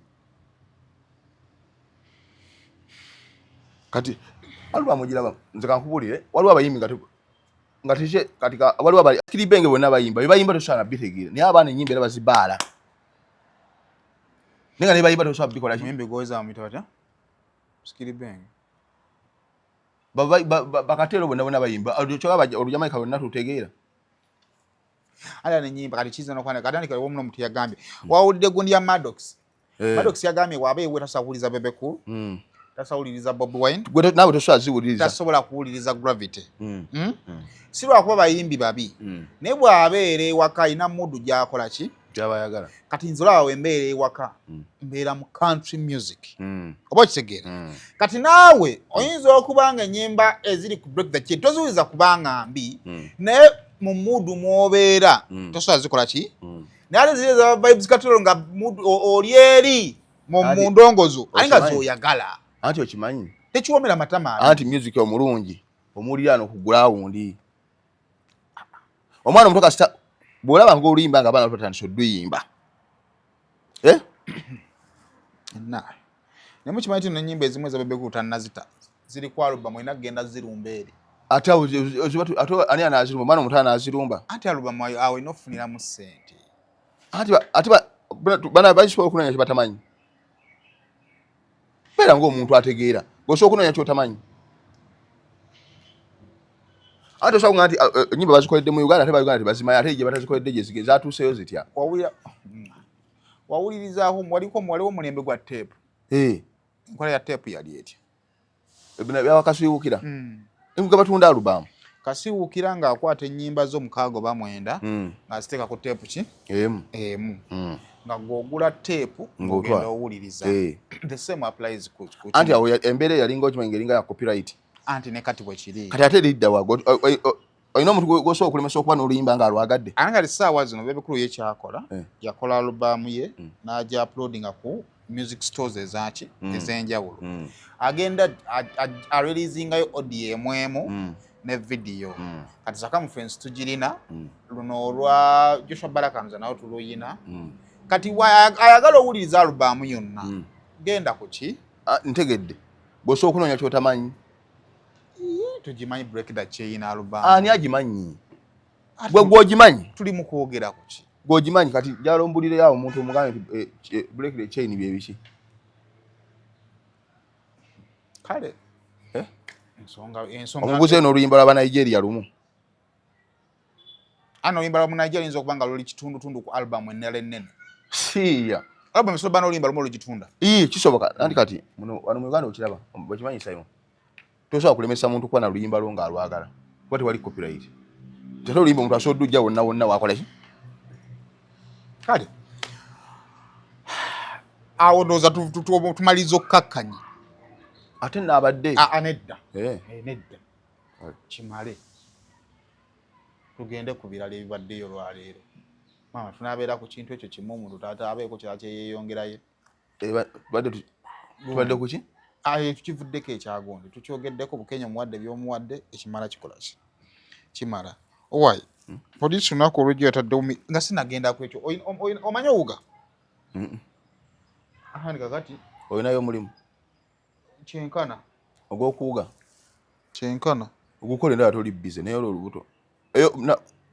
kati alubamu ogiraba nze kankubulire waliwo abayimbi nga teke katika waliwo kiribenge bonna bayimba bebayimba tosobola bitegeera naye abaana ennyimba era bazibaala nenga ne bayimba tosobola bikola muyimbi goza amuyita batya sikiribenge bakatero bonna bayimba olujamaika lwonna tutegeera ala nenyimba kati kiza nokwana katandika wo muno mutu yagambye wawulidde gundi ya Maddox Maddox yagambye wabe we tasawuliza Bebe Cool tasawuliriza Bob Wine gwe nawe tosobola ziwuliriza tasobola kuwuliriza Gravity si lwakuba bayimbi babi naye bw'abeera ewaka ina mudu gyakola ki gyabayagala kati nzolawe embeera ewaka mbeera mu country music oba okitegeera kati naawe oyinza okuba nga ennyimba eziri ku break the chain toziwuliza kubanga mbi naye mu mudu mwobeera tosobola zikola ki naye ate ziri za vibes katolo nga oli eri mu ndongozo aye nga z'oyagala anti okimanyi tekiwomera matama anti music omulungi omuwulira no ku ground omwana omuto kasita bw'olaba ng'oluyimba nga abaana batandise odduyimba naye mukimanyi tino ennyimba ezimu eza Bebe Cool tannazita ziri ku alubamu olina kugenda zirumba eri ate ani anaazirumba omwana omuto anaazirumba anti alubamu awo olina okufuniramu ssente ate bana bakisobola okunoonya kyebatamanyi beera ng'omuntu ategeera gwosobola okunoonya kyotamanyi ate osobola nti ennyimba bazikoledde mu Uganda ate Uganda tebazimanyi ate gye batazikoledde gye zaatuuseyo zitya wawulirizaako waliwo omulembe gwa teepu enkola ya teepu yali etya byawakasiwuukira nga batunda alubamu kasiwuukira ng'akwata ennyimba zo 6 oba 9 ng'aziteeka ku teepu ki emu nga gw'ogula teepu ng'ogenda owuliriza the same applies anti awo embeera yalinga okimanyi ng'eringa ya copyright anti ne kati bwe kiri kati ate lidda wago olina omuntu gwosobola okulemesa okuba n'oluyimba ng'alwagadde ate nga essaawa zino Bebe Cool ye kyakola yakola alubamu ye n'agya uploadinga ku music stores ezaki ez'enjawulo agenda areleasingayo audio emu ne video kati circumference tugirina luno olwa Joshua Barakanza nawo tuluyina kati ayagala owuliriza alubamu yonna genda ku ki ntegedde bw'osobola okunoonya kyotamanyi tugimanyi break the chain alubamu ani agimanyi gwe gwogimanyi tuli mu kwogera ku ki gwogimanyi kati gyalombulire awo omuntu omugambe nti break the chain byebiki kale ensonga omuguze n'oluyimba lwa Nigeria lumu ano oluyimba lwa Nigeria yinza okuba nga luli kitundutundu ku alubamu ennene siya alubamu esobola ba n'oluyimba lumu olugitunda kisoboka anti kati wano mu Uganda okiraba bwekimanyi Simon tosobola kulemesa muntu kuba na luyimba lwo ng'alwagala kuba tewali copyright ate oluyimba omuntu asobola ojja wonna wonna wakola ki kale awo ndowooza tumaliza okukkakkanya ate naabadde nedda nedda kimale tugende ku birala ebibaddeyo olwaleero maama tunaabeera ku kintu ekyo kimu omuntu taata abeeko kirala kyeyeyongerayo tubadde ku ki tukivuddeko ekyagonde tukyogeddeko Bukenya muwadde by'omuwadde ekimala kikola ki kimala owaayi poliisi lunaku olwejjo yataddewo nga sinagenda ku ekyo omanyi owuga ahandi kakati olinayo omulimu kyenkana ogw'okuwuga kyenkana ogukola endala toli bize naye olwo olubuto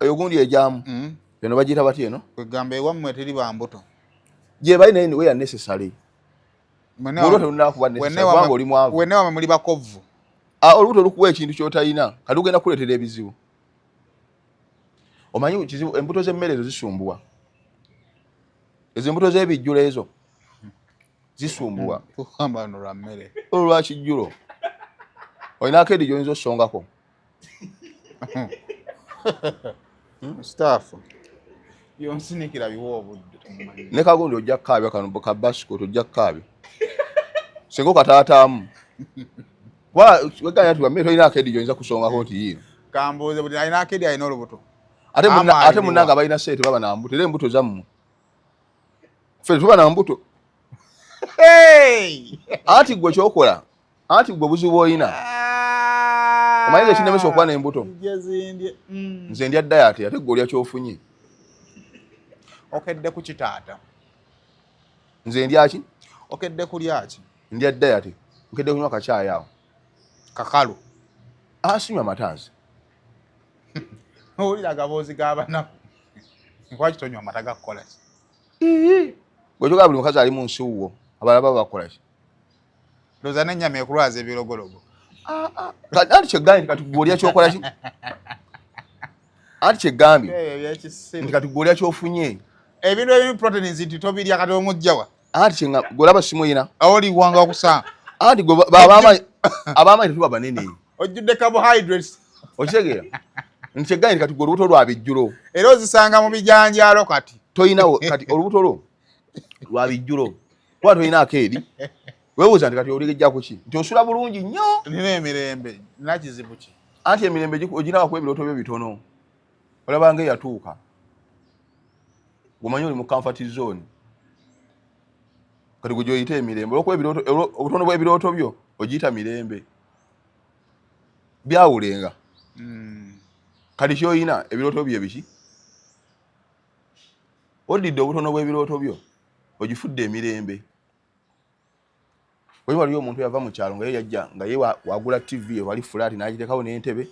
eyo gundi ejyamu eno bagiyita batya eno kwegamba ewammwe teri bambuto gye bali naye weya necessary wenne wamwe muli bakovvu olubuto lukuwa ekintu kyotalina kati ugenda kuleetera ebizibu omanyi kizibu embuto z'emmere ezo zisumbuwa ezo embuto z'ebijjulo ezo zisumbuwa kugamba no lwa mmere olwa kijjulo olinaako edi gy'oyinza ossongako Musitafah yonsinikira biwo obudde ne kagundi ojja kkaabya kano ka basket ojja kkaabya singa okataataamu weganya tuba mmere tolina akedi gy'oyinza kusongako nti yiino kambuuze buli alina akedi alina olubuto ate munnanga balina sente baba na mbuto era embuto zammwe ffe tuba na mbuto anti gwe kyokola anti gwe buzibu bw'olina omanyiza ekinemesa okuba n'embuto nze ndya dayati ate gwe olya kyofunye okedde ku kitaata nze ndyaki okedde kulyaki ndya dayati nkedde kunywa kacaayi awo kakalu sinywa matanzi owulira agaboozi g'abanaku lwaki tonywa amata gakukola ki gwe kyogaa buli mukazi ali mu nsiwuwo abalala baba bakola ki looza n'ennyama ekulwaza ebirogologo anti kyegambye nti kati gwe olya kyokola ki anti kyegambye nti kati gwe olya kyofunye ebintu ebimu proteins nti tobirya kati omugjawa anti gwe olaba simuyina oliwanga okusanga anti gwe ab'amaanyi tetuba banene ojjudde carbohydrates okitegeera nti kyegambye nti kati gwe olubuto lwa bijjulo era ozisanga mu bijanjaalo kati toyinawo kati olubuto lwo lwa bijjulo kuba toyina akeedi weebuuza nti kati oligejjaku ki nti osula bulungi nnyo nina emirembe nina kizibu ki anti emirembe oginawakuba ebirooto byo bitono olabanga eyatuuka gomanyi oli mu comfort zone kati gwe gyoyita emirembe olwokuba obutono bw'ebirooto byo ogiyita mirembe byawulenga kati kyoyina ebirooto byo biki oddidde obutono bw'ebirooto byo ogifudde emirembe oyi waliyo omuntu yava mu kyalo nga ye yajja nga ye wagula tv wali fulaati n'agitekawo n'entebe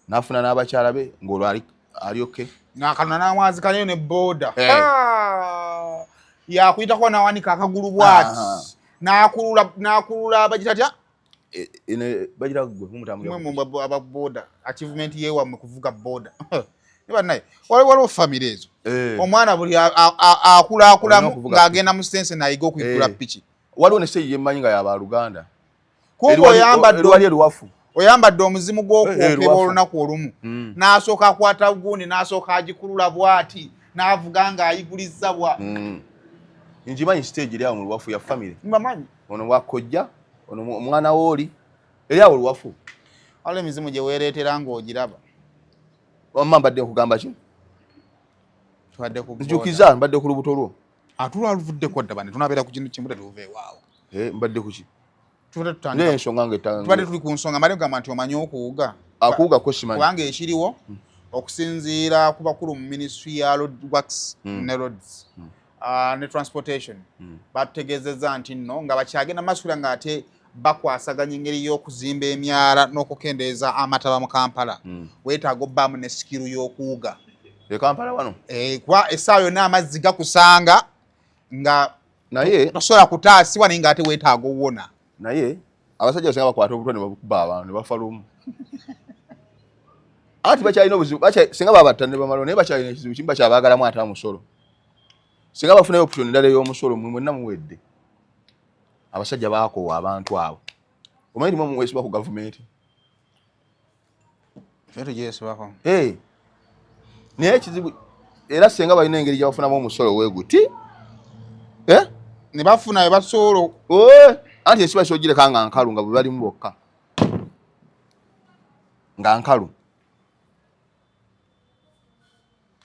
n'afuna n'abakyala be ng'olwo ali oke n'akaluna n'amwazi kaleyo ne booda yakuyitako nawanika akagulu bwati n'akulula bagita tya bagira gwe mumutambulira ababoda achievement yewammwe kuvuga boda ne bannaye waliwo famire ezo omwana buli akulakulamu ng'agenda mu sense nayiga okuyigula piki waliwo ne stage yemmanyi nga yabaluganda kuba wali eruwafu oyambadde omuzimu gw'okwokebwa olunaku olumu n'asooka akwata gundi n'asooka agikulula bwati n'avuga ng'ayigulizza bwa njimanyi stage eri awo mu luwafu ya famire mbamanyi ono wakojja ono omwana wooli eri awo luwafu waliwo emizimu gye weereetera ng'ogiraba wamma mbadde nkugamba ki njukiza mbadde ku lubuto lwo atulwaluvuddeko dda bane tunabeera ku kintu kimu tetuva ewaawo mbadde ku ki tubadde ensonga tuli ku nsonga mali gamba nti omanyi okuwuga akuwuga ko simanyi kubanga ekiriwo okusinziira ku bakulu mu ministry ya road works ne roads ne transportation batutegeezezza nti nno nga bakyagenda masula ng'ate bakwasaganya engeri y'okuzimba emyala n'okukendeeza amataba mu Kampala weetaaga obbaamu ne sikiru y'okuwuga Kampala wano kuba essaawa yonna amazzi gakusanga nga naye tosobola kutaasibwa naye ng'ate weetaaga owona naye abasajja basinga bakwata obutwa ne bakuba abantu ne bafa lumu anti bakyalina obuzibu singa babatta ne bamalawo naye bakyalina ekizibu kimu bakyabaagalamu ate amusolo singa bafunayo option endala ey'omusolo mwenna muwedde abasajja baakoowa abantu abo omanyi timu mumwesiba ku gavumenti naye ekizibu era singa balina engeri gye bafunamu omusolo weeguti ne bafuna ebasobola anti esiba kyogireka nga nkalu nga bwe balimu bokka nga nkalu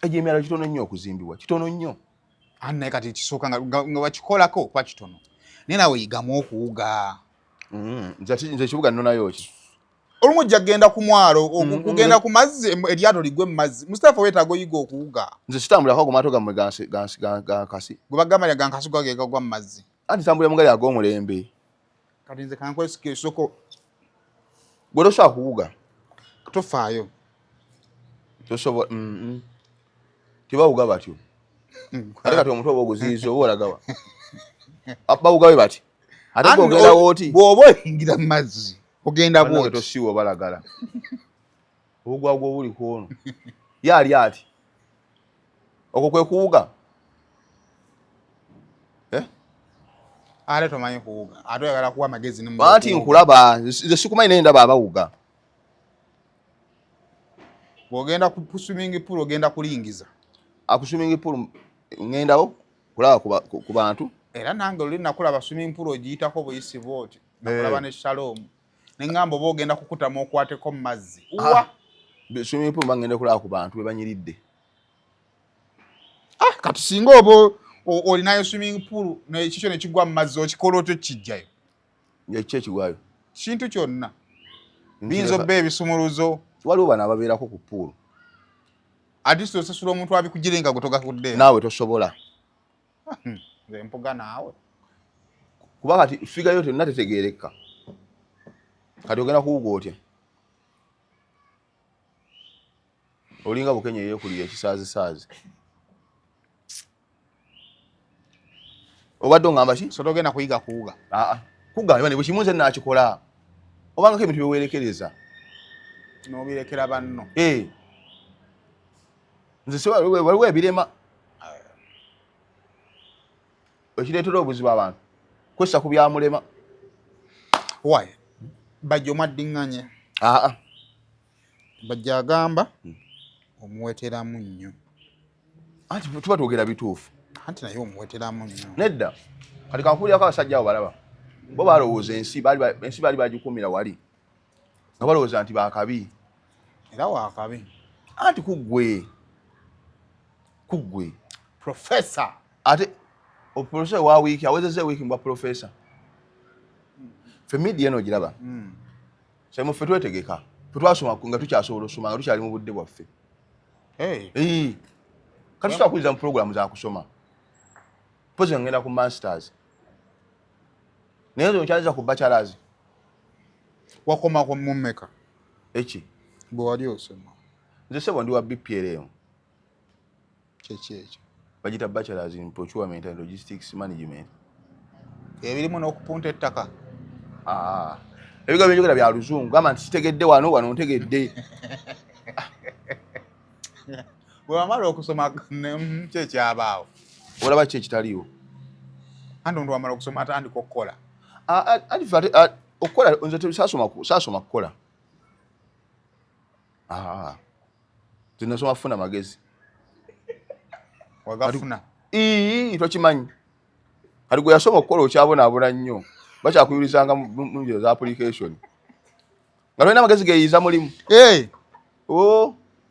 egyo emyalo kitono nnyo okuzimbibwa kitono nnyo naye kati kisooka nga bakikolako kuba kitono naye nawe yigamu okuwuga nze ekibuga nnonayo ki olumu ojja kgenda ku mwalo kugenda ku mazzi eryato ligwe mu mazzi Musitafah weetaaga oyiga okuwuga nze sitambulirako ku maato gammwe gankasi gwe bagamba gankasi gagwa mu mazzi anti tambulira mugali ag'omulembe kati nze kankwesika esoko gwe tosobola kuwuga tofaayo tosobola tebawuga batyo ate kati omutwe oba oguziyiza oba olagawa bawuga we bati ate gogenda wooti bw'oba oyingira mu mazzi ogenda bwoti tosiiwa balagala obugwa gwo buli kwono ye ali ati okwo kwe kuwuga ate tomanyi kuwuga ate oyagala kuwa amagezi anti nkulaba nze sikumanyi naye ndaba abawuga bw'ogenda ku swimming pool ogenda kulingiza Aku swimming pool ngendawo kulaba ku bantu era nange luli nakulaba swimming pool ogiyitako buyisi bwoti nakulaba ne Shalom neŋŋamba oba ogenda kukutamu okwateko mu mazzi wa swimming pool bangenda kulaba ku bantu bebanyiridde kati singa oba olinayo swimming pool nekikyo nekigwa mu mazzi okikola otyo kijjayo ekyo ekigwayo kintu kyonna biyinza obba ebisumuluzo waliwo bano ababeerako ku pool ati osasula omuntu abikugirenga gutogakudde naawe tosobola nze mpuga naawe kuba kati figa yo tonna tetegeereka kati ogenda kuwuga otya olinga Bukenya yeekulira ekisaazisaazi obadde ongamba ki so togenda kuyiga kuwuga kugamba ne bwe kimu nze nakikola obangako ebintu byewerekereza n'obirekera banno nze waliwo ebirema ekireetera obuzibu abantu kwessa ku byamulema waye Bajjo mwaddiŋŋanye Bajjo agamba omuweteramu nnyo anti tuba twogera bituufu anti naye omuweteramu nnyo nedda kati kankuulirako abasajja abo balaba bo balowooza ensi baali bagikumira wali nga balowooza nti bakabi era wakabi anti kuggwe professor ate oprofesa wa wiiki awezezza wiiki mbwa profesa ffe media eno giraba saimu ffe twetegeka ffe twasoma nga tukyasobola osoma nga tukyali mu budde bwaffe kati tutakuliza mu programu za kusoma pozi nga ngenda ku masters naye nze okyaliza ku bachelors wakomako mumeka eki bwe wali osoma nze sebo ndi wa BPLM kyeki ekyo bagita bachelors in procurement and logistics management ebirimu n'okupunta ettaka ebigambo by'enjogera bya luzungu gamba nti kitegedde wano ntegedde bwe wamala okusoma kyekyabaawo olaba ki ekitaliiwo anti omuntu wamala okusoma atandika okukola okukola nze saasoma kukola zinasoma kufuna magezi wagafuna tokimanyi kati gwe yasoma okukola okyabonaabona nnyo bakyakuyulirizanga mu njira za application nga tolina amagezi geeyiza mulimu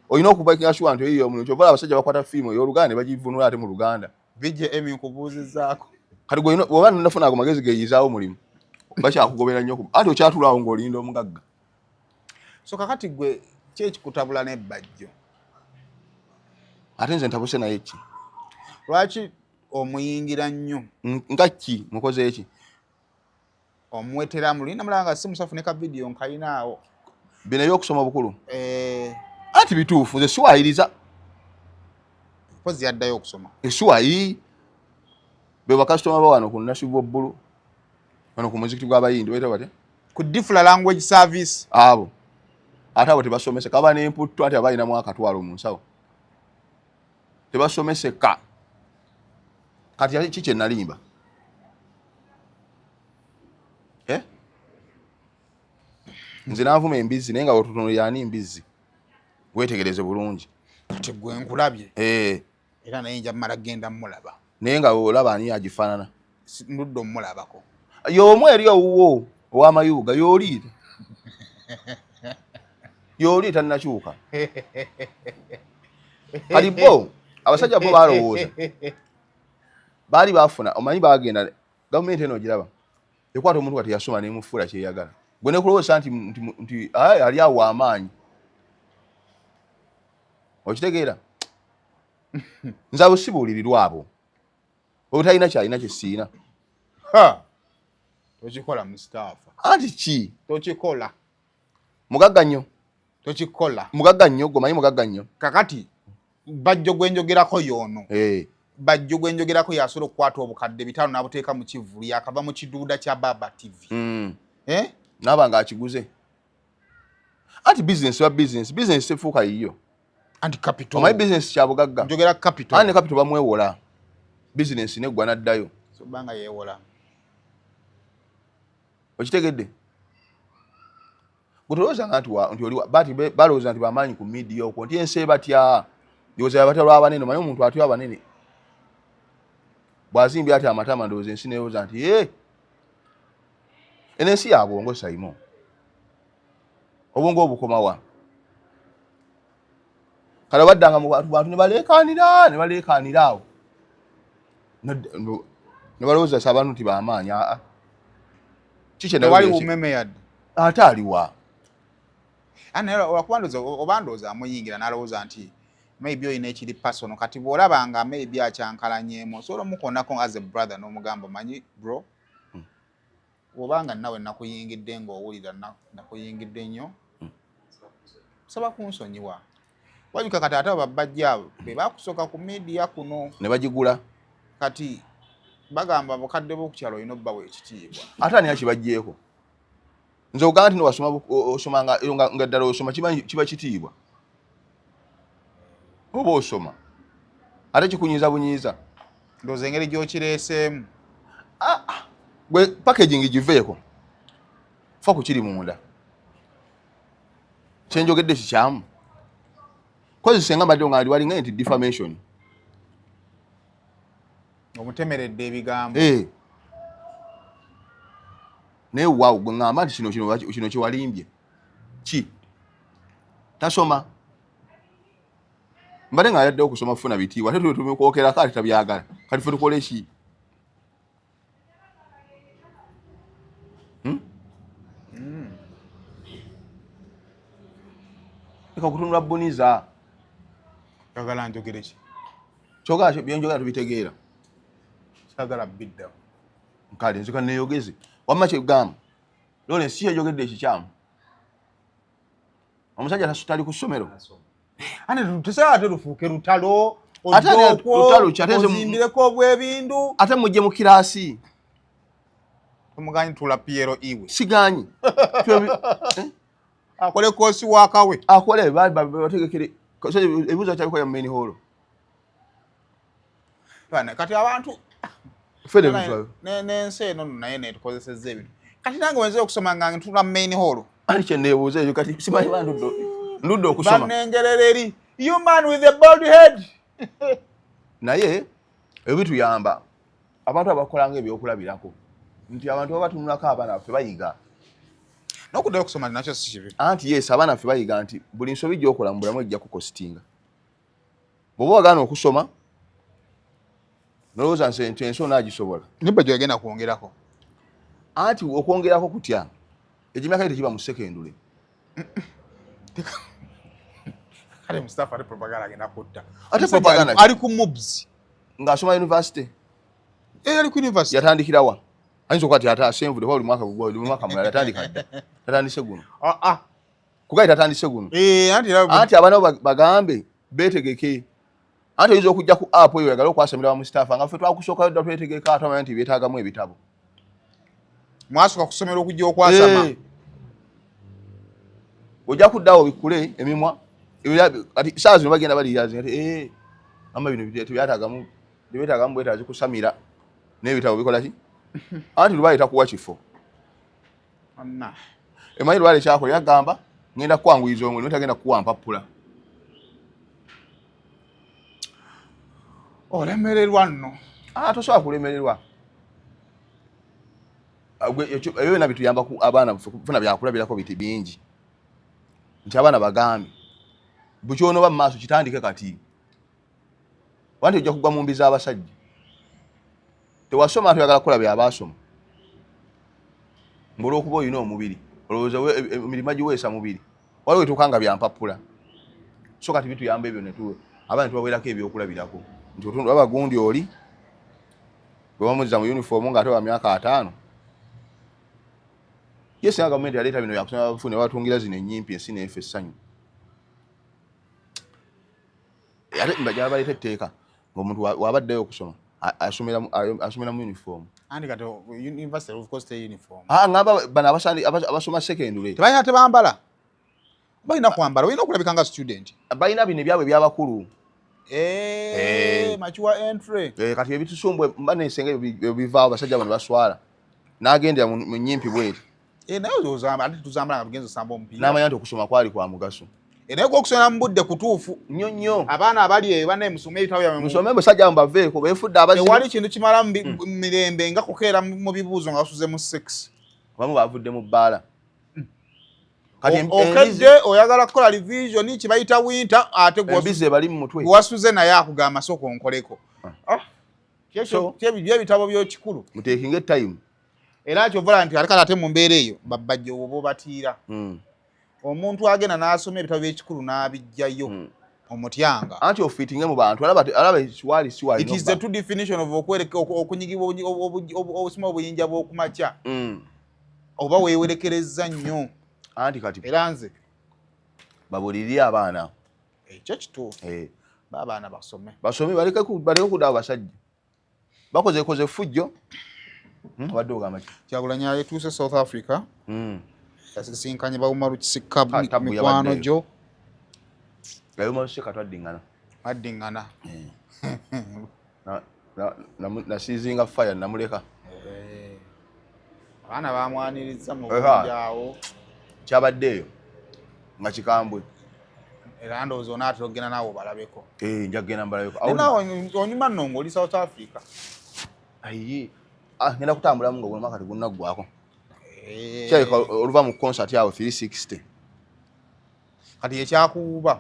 olina okubakinga sure nti oyiyo omuntu kyovala abasajja bakwata firimu ey'oluganda ne bagivunula ate mu Luganda bijje emi nkubuuzizaako kati oba nafuna ago magezi geeyizaawo mulimu bakyakugobera nnyo ate okyatulaawo ng'olinda omugagga so kakati gwe kyekikutabula ne Bajjo ate nze ntabuse naye ki lwaki omuyingira nnyo nga ki mukoze eki omuweteramu lina mulanga si musafu ne ka video nkalinaawo bino ebyokusoma bukulu anti bituufu nze siwayiriza pozi yaddayo okusoma esiwayi be bakasitoma ba wano ku nasibu bbulu wano ku muzikiti gw'abayindi baita bate ku different language service abo ate abo tebasomese kaba n'emputtu ate abalinamu akatwalo mu nsawo tebasomeseka kati ki kye nalimba nze nanvuma embizzi naye nga wetutunulira ani mbizzi wetegereze bulungi kati gwe nkulabye era naye nja mmala genda mmulaba naye nga olaba ani agifaanana ndudde omulabako y'omu eri owuwo ow'amayuga y'oli tannakyuka kali bo abasajja bo balowooza baali bafuna omanyi bagenda gavumenti eno ogiraba ekwata omuntu kati yasoma nemufuula kyeyagala gwe nekulowooza nti ali awo amaanyi okitegeera nze abo sibuulirirwa abo obutalina kyalina kyesiina tokikola Musitafah anti ki tokikola mugagga nnyo tokikola mugagga nnyo gwe manyi mugagga nnyo kakati Bajjo gwenjogerako yoono Bajjo gwenjogerako yasobola okukwata obukadde 5 n'abuteeka mu kivulu yakava mu kiduuda kya Baba TV naaba nga akiguze anti business tefuuka yiyo anti capital omanyi business kya bugagga njogera capital ane capital bamwewola business neggwa naddayo so banga yeewola okitegedde Gutoloza nti oli bati baloza nti bamanyi ku media okwo nti ense batya yoza batalwa abanene manyi omuntu atyo abanene bwazimbi ati amatama ndoze ensi neyoza nti enensi yabo ngo Simon obongo obukomawa kala baddanga mu bantu ne balekanira awo ne baloza sabantu nti bamanya chiche na wali umeme yad ataliwa anera wakwandoza obandoza amuyingira naloza nti maybe oyina ekiri personal kati bolabanga maybe acyankalanyemo so mukonako as a brother no mugamba manyi bro obanga nawe nakuyingidde ng'owulira nakuyingidde nnyo saba kunsonyiwa wabika kati ate babajja be bakusoka ku media kuno ne bagigula kati bagamba bakadde bo ku kyalo ino bbawe ekitiibwa ate ani akibajjeeko nze ogamba nti nowasoma osomanga nga ddala osoma kiba kitiibwa oba osoma ate kikunyiza bunyiza ndooza engeri gy'okireeseemu gwe packaging giveeko fa ku kiri munda kyenjogedde kikyamu kozi senga mbadde nga walinga nti defamation omutemeredde ebigambo naye waawo gwe ngamba nti kino kyewalimbye ki tasoma mbadde nga yadde okusoma kufuna bitiibwa ate tumikwokerako ati tabyagala kati fe tukole ki eka kutunula buniza kagala njogere ki kyogala byenjogera tubitegeera sagala bidda nkale nzika neeyogeze wamma kyegamba lole si yayogedde ekikyamu omusajja tali ku ssomero ane tusaba terufuuke lutalo ozimbireko obwebindu ate mujje mu kiraasi omuganyi tula Piero iwe siganyi akole koosi wakawe akole bategekere ebibuzo kyabikola mu main hall kati abantu n'ensi eno naye netukozesezza ebintu kati nange wenze okusoma nga ntula mu main hall ali kyenneebuuza ekyo kati simanyi ndudde okusoma banengerera eri human with a bald head naye ebyo bituyamba abantu abakolanga ebyokulabirako nti abantu babatunulako abaana baffe bayiga n'okuddayo okusoma nakyo si kibi anti yes abaana baffe bayiga nti buli nsobi gy'okola mu bulamu ejja kukositinga bw'oba wagaana okusoma nolowooza nti ensi onaagisobola nibba gyogenda kwongerako anti okwongerako kutya ekimyaka ye tekiba mu sekendule kale Musitafah ate propaganda agenda kutta ate propaganda ali ku mobs ng'asoma university ali ku university yatandikirawa ayinza okuba ti ate asenvudde buli mwaka mulala yatandika dda tatandise guno kugali tatandise guno anti abaana bagambe beetegeke anti oyinza okujja ku app eyo oyagala okwasamira wa Musitafah nga ffe twakusookayo dda twetegeka atamanya nti byetaagamu ebitabo mwasooka kusomera okujja okwasama ojja kuddawo bikule emimwa ati saa zino bagenda baliyazi ati amba bino tebyetaagamu bwetaazi kusamira n'ebitabo bikola ki anti lubaale takuwa kifo emanyi lubaale kyakola yagamba ngenda kukwanguyiza omwe tagenda kukuwa mpappula olemererwa nno tosobola kulemererwa ebyo byonna bituyambaku abaana kufuna byakulabirako biti bingi nti abaana bagambe bukyonoba mu maaso kitandike kati wanti ojja kugwa mu mbi z'abasajja tewasoma toyagala kukola byabasoma ng'olwokuba olina omubiri olowooza emirima giweesa mubiri waliwo etuukanga byampappula so kati bituyamba ebyo abaana tubaweerako ebyokulabirako nti otundaba gundi oli bwe bamuzza mu uniform ng'ate wa myaka 5 yes nga gavumenti yaleeta bino byakusoma abafu ne batungira zino ennyimpi ensi neefe essanyu ate mbajala baleeta etteeka ng'omuntu wabaddeyo okusoma asomera mu uniform andi kati university of course uniform ngamba bano abasoma secondary tebalina tebambala balina kwambala olina okulabika nga student balina bino ebyabwe ebyabakulu mature entry kati ebitusumbwe mba nensenga ebyo bivaawo basajja bano baswala n'agendera mu nnyimpi bweti naye ozamba ate tuzambala nga tugenze osamba omupiira. N'amanya nti okusoma kwali kwa mugaso. Naye okusoma mu budde kutuufu. Nnyo. Abaana abali eyo banne musome ebitabo byabwe. Musome basajja mbaveeko beefudde abazibu. Tewali kintu kimala mu mirembe nga kukeera mu bibuuzo nga basuze mu sex. Abamu bavudde mu bbaala. Okedde oyagala kukola revision kibayita winter ate gwobize bali mu mutwe. Wasuze naye akugamba amasoko nkoleko. Kyebyo ebitabo by'ekikulu. Muteekinge time. Era kyovala nti alekala ate mu mbeera eyo Bajjo obo batiira. Omuntu agenda n'asoma ebitabo by'ekikulu n'abijjayo omutyanga. Anti ofitinge mu bantu alaba ekiwali siwali. It is the true definition of okwereka okunyigibwa obusima obuyinja bw'okumakya. Oba weewerekereza nnyo. Anti kati era nze babulirire abaana. Ekyo kituufu. Abaana basome. Baleke kuddawo basajja. Bakoze fujjo. Wadde ogamba ki? Kyagulanyi yetuuse South Africa. Yasisinkanye bawuma Lukisikka mikwano gyo. Gayuma Lukisikka twaddiŋŋana. Addiŋŋana. Nasiizinga fire namuleka. Abaana bamwaniriza mu bujjaawo. Kyabaddeeyo nga kikambwe. Era ndowooza onaatera okugenda naawe obalabeko. Nja kugenda mbalabeko. Onyuma nno ng'oli South Africa. Ayi. Ngenda kutambulamu nga omwaka tegunnaggwako. Kyaleka oluva mu concert yawe 360. Kati ekyakuwuba.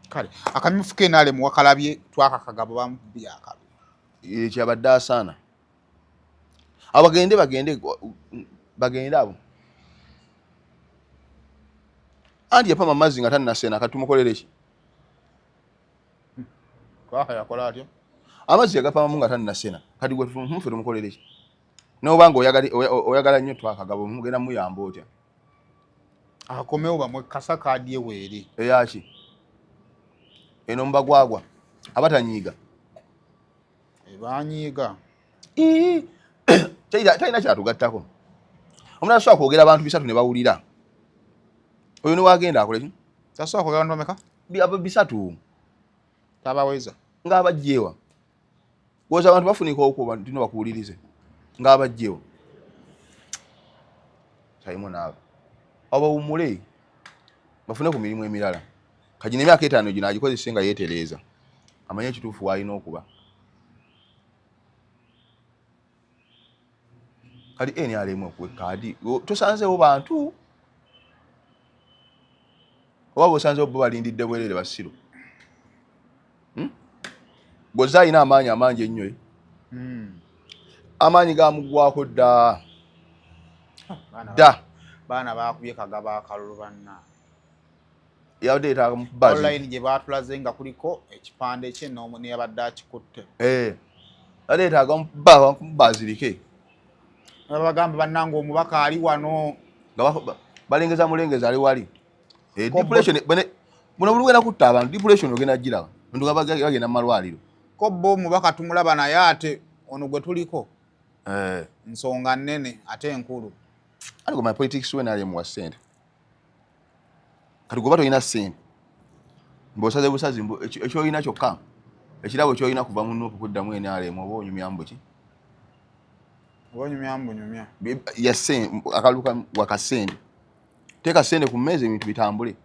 Kale akamyufu kenaale mu wakalabye twakakagabo bamubbi akabi. Kyabadde asaana. Abagende abo. Andi yapama amazzi nga tannasena katumukolere ki? Yakola atyo. Amazzi yagapamamu nga tannasena kati gwe ffe tumukolere ki? N'obanga oyagala nnyo twakagabo mugenda muyamba otya? Akomewo bamwe kasa kaadye weeri. Eyaki? Eno mbagwagwa abatanyiiga. Banyiiga. Talina kyatugattako. Omuntu asobola kwogera abantu 3 ne bawulira. Oyo ne wagenda akole ki? Tasobola kwogera abantu bameka? 3. Tabaweza. Ng'abajjeewa. Woza abantu bafunika okuba ntino bakuwulirize. Ng'abajjeewa. Kyayimu naawe. Abawummule bafune ku mirimu emirala. Kajina emyaka 5 gino agikozesa nga yeetereeza. Amanye ekituufu w'alina okuba. Kali NRM okwe kadi tosanzeewo bantu. Oba bosanzeewo bo balindidde bwerere basiro. Gwoza alina amaanyi amangi ennyo. Amaanyi gamuggwako dda. Baana baakubye kagaba akalulu banna. Yabadde yeetaaga mu buzzi. Online gye baatulaze nga kuliko ekipande kye n'omu yabadde akikutte. Yabadde yeetaaga mu bazirike. Bagamba bannanga omubaka ali wano. Balengeza mulengeza ali wali. Depression buno bulugenda kutta abantu depression ogenda giraba. Ndu bagenda mu malwaliro. Ko bo omubaka tumulaba naye ate ono gwe tuliko. Nsonga nnene ate enkulu. Aliko my politics when ali mu sente. Kati gobato ina sente. Mbosaze busazi ekyo ina kyokka. Ekirabo kyo ina kuva munno okuddamu NRM mu oba onyumyambo ki? Nyumya. Yase akaluka wakasende. Teka sende ku meze ebintu bitambule.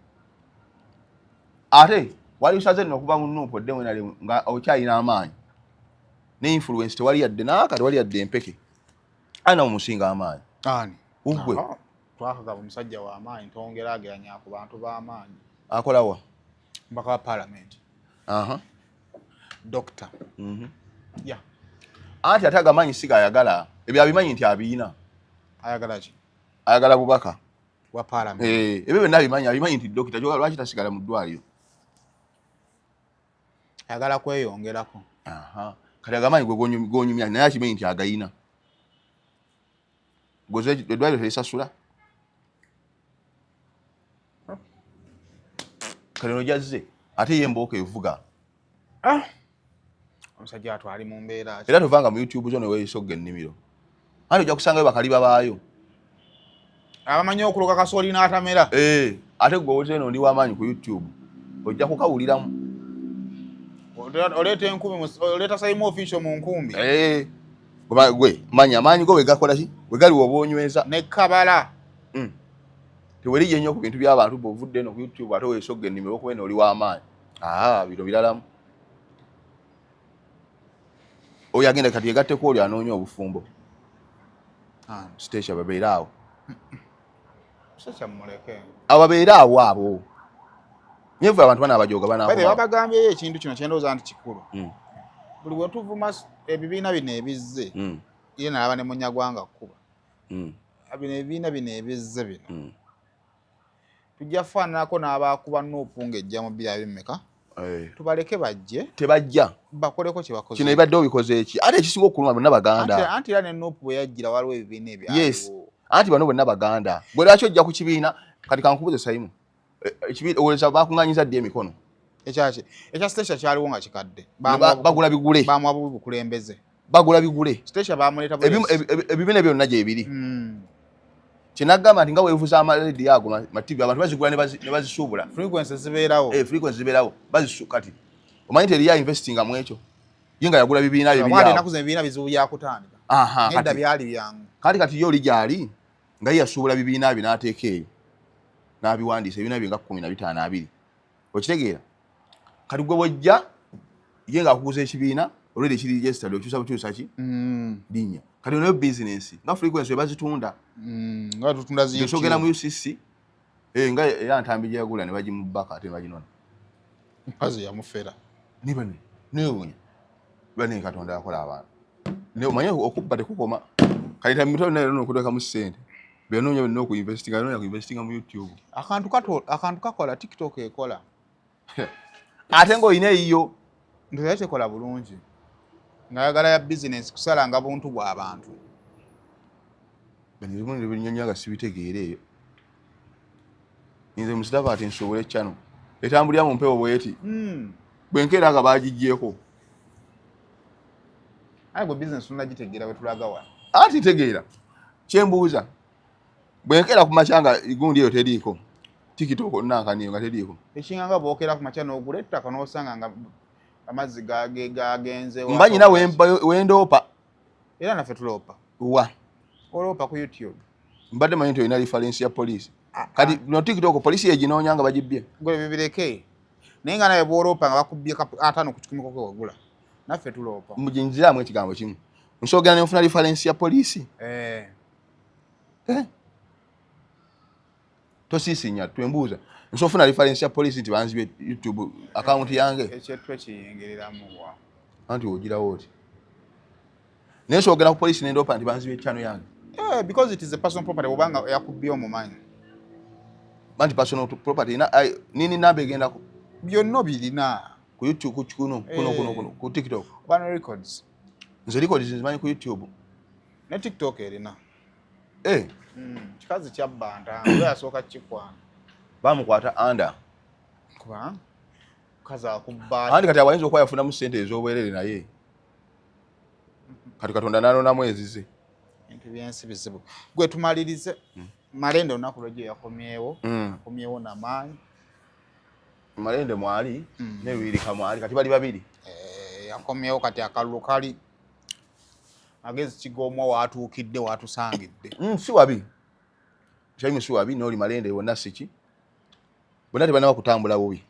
Ate wali usaze nokuva mu nupo demo nali nga okyayina amaanyi. Ne influence tewali yadde nakati wali yadde empeke. Ana umusinga amaanyi. Ani? Ugwe. Twakaga omusajja wa amaanyi tongerageranya ku bantu ba amaanyi. Akola wa? Mbaka wa parliament. Doctor. Yeah. Anti ataga amaanyi siga ayagala. Ebyo abimanyi nti abiina. Ayagala ki? Ayagala bubaka. Wa parliament. Ebyo byonna abimanyi nti dokita lwaki tasigala mu ddwaliro. Ayagala kweyongerako. Kati agamanyi gwe gonyumya naye akimanyi nti agayina. Goze eddwaliro terisasula. Kale no jazze ate ye mbooka evuga. Omusajja atwali mu mbeera. Era tovanga mu YouTube zo ne weesogga ennimiro. Ate ojja kusanga bakaliba baayo. Abamanyi okuloka kasooli n'atamera. Ate gwe wote eno ndi w'amaanyi ku YouTube. Ojja kukawuliramu. Oleeta enkumi, oleeta Simon Official mu nkumbi. gwe manya amaanyi go wegakola ki wegali wobonyweza ne kabala teweri yenyo ku bintu by'abantu bovudde no ku YouTube ate weesogge ennimiro okuba oli w'amaanyi bino biralamu oyo agenda kati yegatteko oli anoonya obufumbo siteesha babeera awo ababeera awo abo nyevu abantu bana abajooga babagambyeyo ekintu kino kyendowooza nti kikulu buli we tuvuma ebibiina bino ebizze ye nalaba ne munyagwanga kkuba bino ebibiina bino ebizze bino tujja faananako n'abakuba Nuupu ng'ejja mu 2000 tubaleke bajje tebajja bakoleko kye bakoze kino ebadde obikoze eki ate ekisinga okuluma bonna baganda anti era ne Nuupu bwe yajjira waliwo ebibiina ebyo yes anti bano bonna baganda gwe lwaki ojja ku kibiina kati kankubuze Saimu ekibiina owuleza bakuŋŋanyiza ddi emikono ekya station kyaliwo nga kikadde bagula bigule bamuwa bukulembeze bagula bigule station bamuleeta ebibiina byonna gye biri kyenagamba nti nga weevuza amaledi ago mativi abantu bazigula ne bazisuubula frequency zibeerawo frequency zibeerawo kati omanyi teriya investinga mu ekyo ye nga yagula bibiina enaku ebibiina bizibu byakutandika nedda byali byangu kati ye oli gyali nga ye yasuubula bibiina bye n'ateeka eyo n'abiwandiisa ebibiina bye nga 15 okitegeera kati gwe bwojja ye nga akuguza ekibiina olwedi ekiri registered okyusa bukyusa ki linnya kati onayo business nga frequency ebazitunda nga tutunda ziyosogera mu UCC nga era ntambi gye yagula ne bagimubaka ate baginona mpazi yamufera nibane neewunya bane Katonda yakola abantu ne omanye okubba tekukoma kalita mito nayo n'okuteka mu ssente byanoonya bino okuinvestinga noonya kuinvestinga mu YouTube akantu kakola TikTok ekola ate ng'olina eyiyo ndoya tekola bulungi ngayagala ya business kusala nga buntu bw'abantu bano ebinyonyi nga sibitegeera eyo nze Musitafah ati nsobole channel etambulira mu mpewo bweti bwenkeera nga bagigyeko gwe business unagitegeera bwe tulaga wano ati tegeera kyembuuza bwenkeera ku machanga igundi eyo teriiko TikTok nankaniyo nga teriiko ekinga nga bookera ku machanga n'ogula ettaka n'osanga nga amazzi gagenze mbanyina wendoopa era naffe tuloopa wa oloopa ku YouTube mbadde manyi nti olina reference ya poliisi kati no TikTok poliisi yeginoonya nga bagibbye gwe bibireke naye nga nawe bwoloopa nga bakubbye 5 ku 10 koko wagula naffe tuloopa mujinziramu ekigambo kimu nsoogera ne nfuna reference ya poliisi tosiisinya twembuuza nsofuna reference ya poliisi nti banzibye YouTube account yange ekyetwe kiyingiriramu wa anti ogirawo oti naye nsoogera ku poliisi nendoopa nti banzibye channel yange because it is a personal property obanga yakubbye omumanyi anti personal property nini namba egendako byonna birina ku YouTube kuno ku TikTok bano records nze records nzimanyi ku YouTube ne TikTok erina kikazi kyabbanta we yasooka kikwana bamukwata anda kuba kaza akubba andi kati awayinza okuba yafunamu ssente ez'obwerere naye kati Katonda nanonamu ezize bintu byensi bizibu gwe tumalirize Malende olunaku lwegyo yakomyewo namaanyi Malende mwali ne Lwirika mwali kati bali babiri yakomyewo kati akalulu kali agezi Kigomwa watuukidde watusangidde si wabi kyalimu si wabi n'oli Malende wonna siki bonna tebanaba kutambula bubi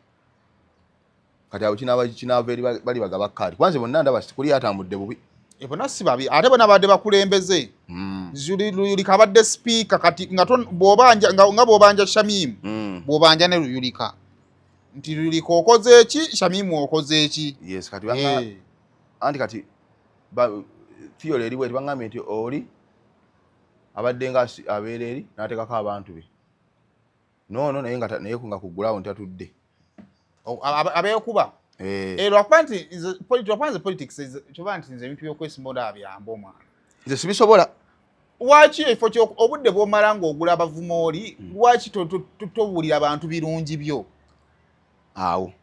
kati abo kinaava eri bali bagaba kkaali kwanze bonna ndaba kuli yatambudde bubi bonna si babi ate bona badde bakulembeze Luyulika abadde speaker kati nga bw'obanja Shamimu bw'obanja ne Luyulika nti Luyulika okoze eki Shamimu okoze eki yes kati anti kati theory eriwe tibangambye nti oli abadde nga abeera eri n'ateekako abantu be nono naye nga ku ground tatudde abeekuba lwakuba nti lwakuba nze politics kyoba nti nze ebintu by'okwesimba byamba omwana nze sibisobola lwaki efo obudde bw'omala ng'ogula abavuma oli lwaki tobuulira abantu birungi byo awo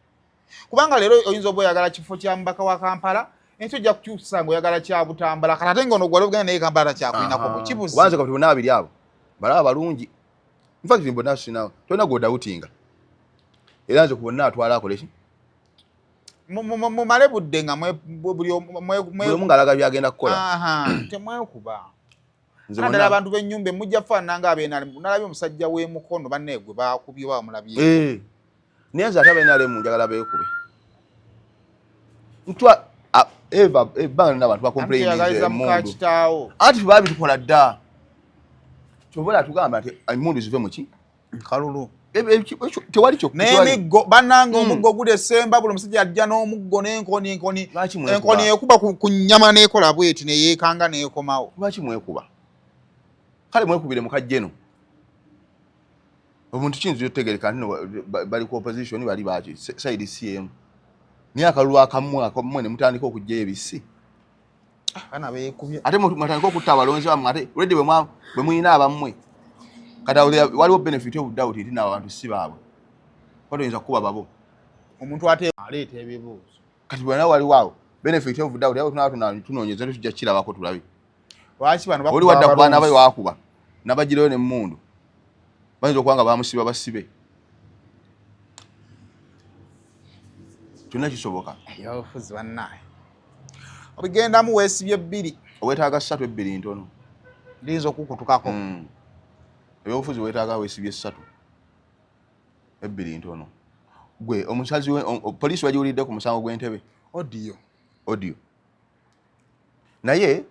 kubanga leero oyinza oba oyagala kifo kya mubaka wa Kampala ekyo ojja kukyusa ng'oyagala kya Butambala kati ate ng'ono gwali ogenda naye Kampala takyakulinako bukibuzi kubanze kati bonna babiri abo balaba balungi infact mbona sinawo tolina gw'odawutinga era nze ku bonna atwala akole ki mumale budde nga buli ngalaga byagenda kukola. Temwekuba. Naddala abantu b'ennyumba mujja faana nga nalabye omusajja w'emukono banneegwe bakubye bamulabye. Naye nze ate abenalemu njagala beekube. Ntwa ebbanga n'abantu bakomplaininze emmundu. Anti babitukola dda. Kyobola tugamba nti emmundu zive mu ki? Kalulu. Tewali kyo. N'emiggo bannanga omuggo gulesemba buli omusajja ajja n'omuggo n'enkoni enkoni ekuba ku nnyama n'ekola bweti ne yeekanga n'ekomawo. Lwaki mwekuba? Kale mwekubire mu kajjeno. Omuntu kiyinza okutegereka nti bali ku opposition bali baki side CM. Niye akalulu akammwe ne mutandika okujja ebisi. Bana beekubye. Ate mutandika okutta abalonzi bammwe ate already bwe muyina abammwe. Kati waliwo benefit of doubt eti n'abantu si baabwe. Oyinza kuba babo. Omuntu ate aleeta ebibuuzo. Kati bwana waliwo awo benefit of doubt yabo tunoonyeza tujja kirabako tulabe. Lwaki bano oli wadda ku baana abayi waakuba n'abagirayo n'emmundu bayinza okuba nga bamusiba basibe. Kyonna kisoboka. Yofuzi bannaye. Obigendamu weesibye 2. Weetaaga 3 2 ntono. Ndiyinza okukutukako. Ebyobufuzi weetaaga weesibye 3 2 ntono. Gwe omusazi poliisi bagiwulidde ku musango gw'entebe. Audio. Naye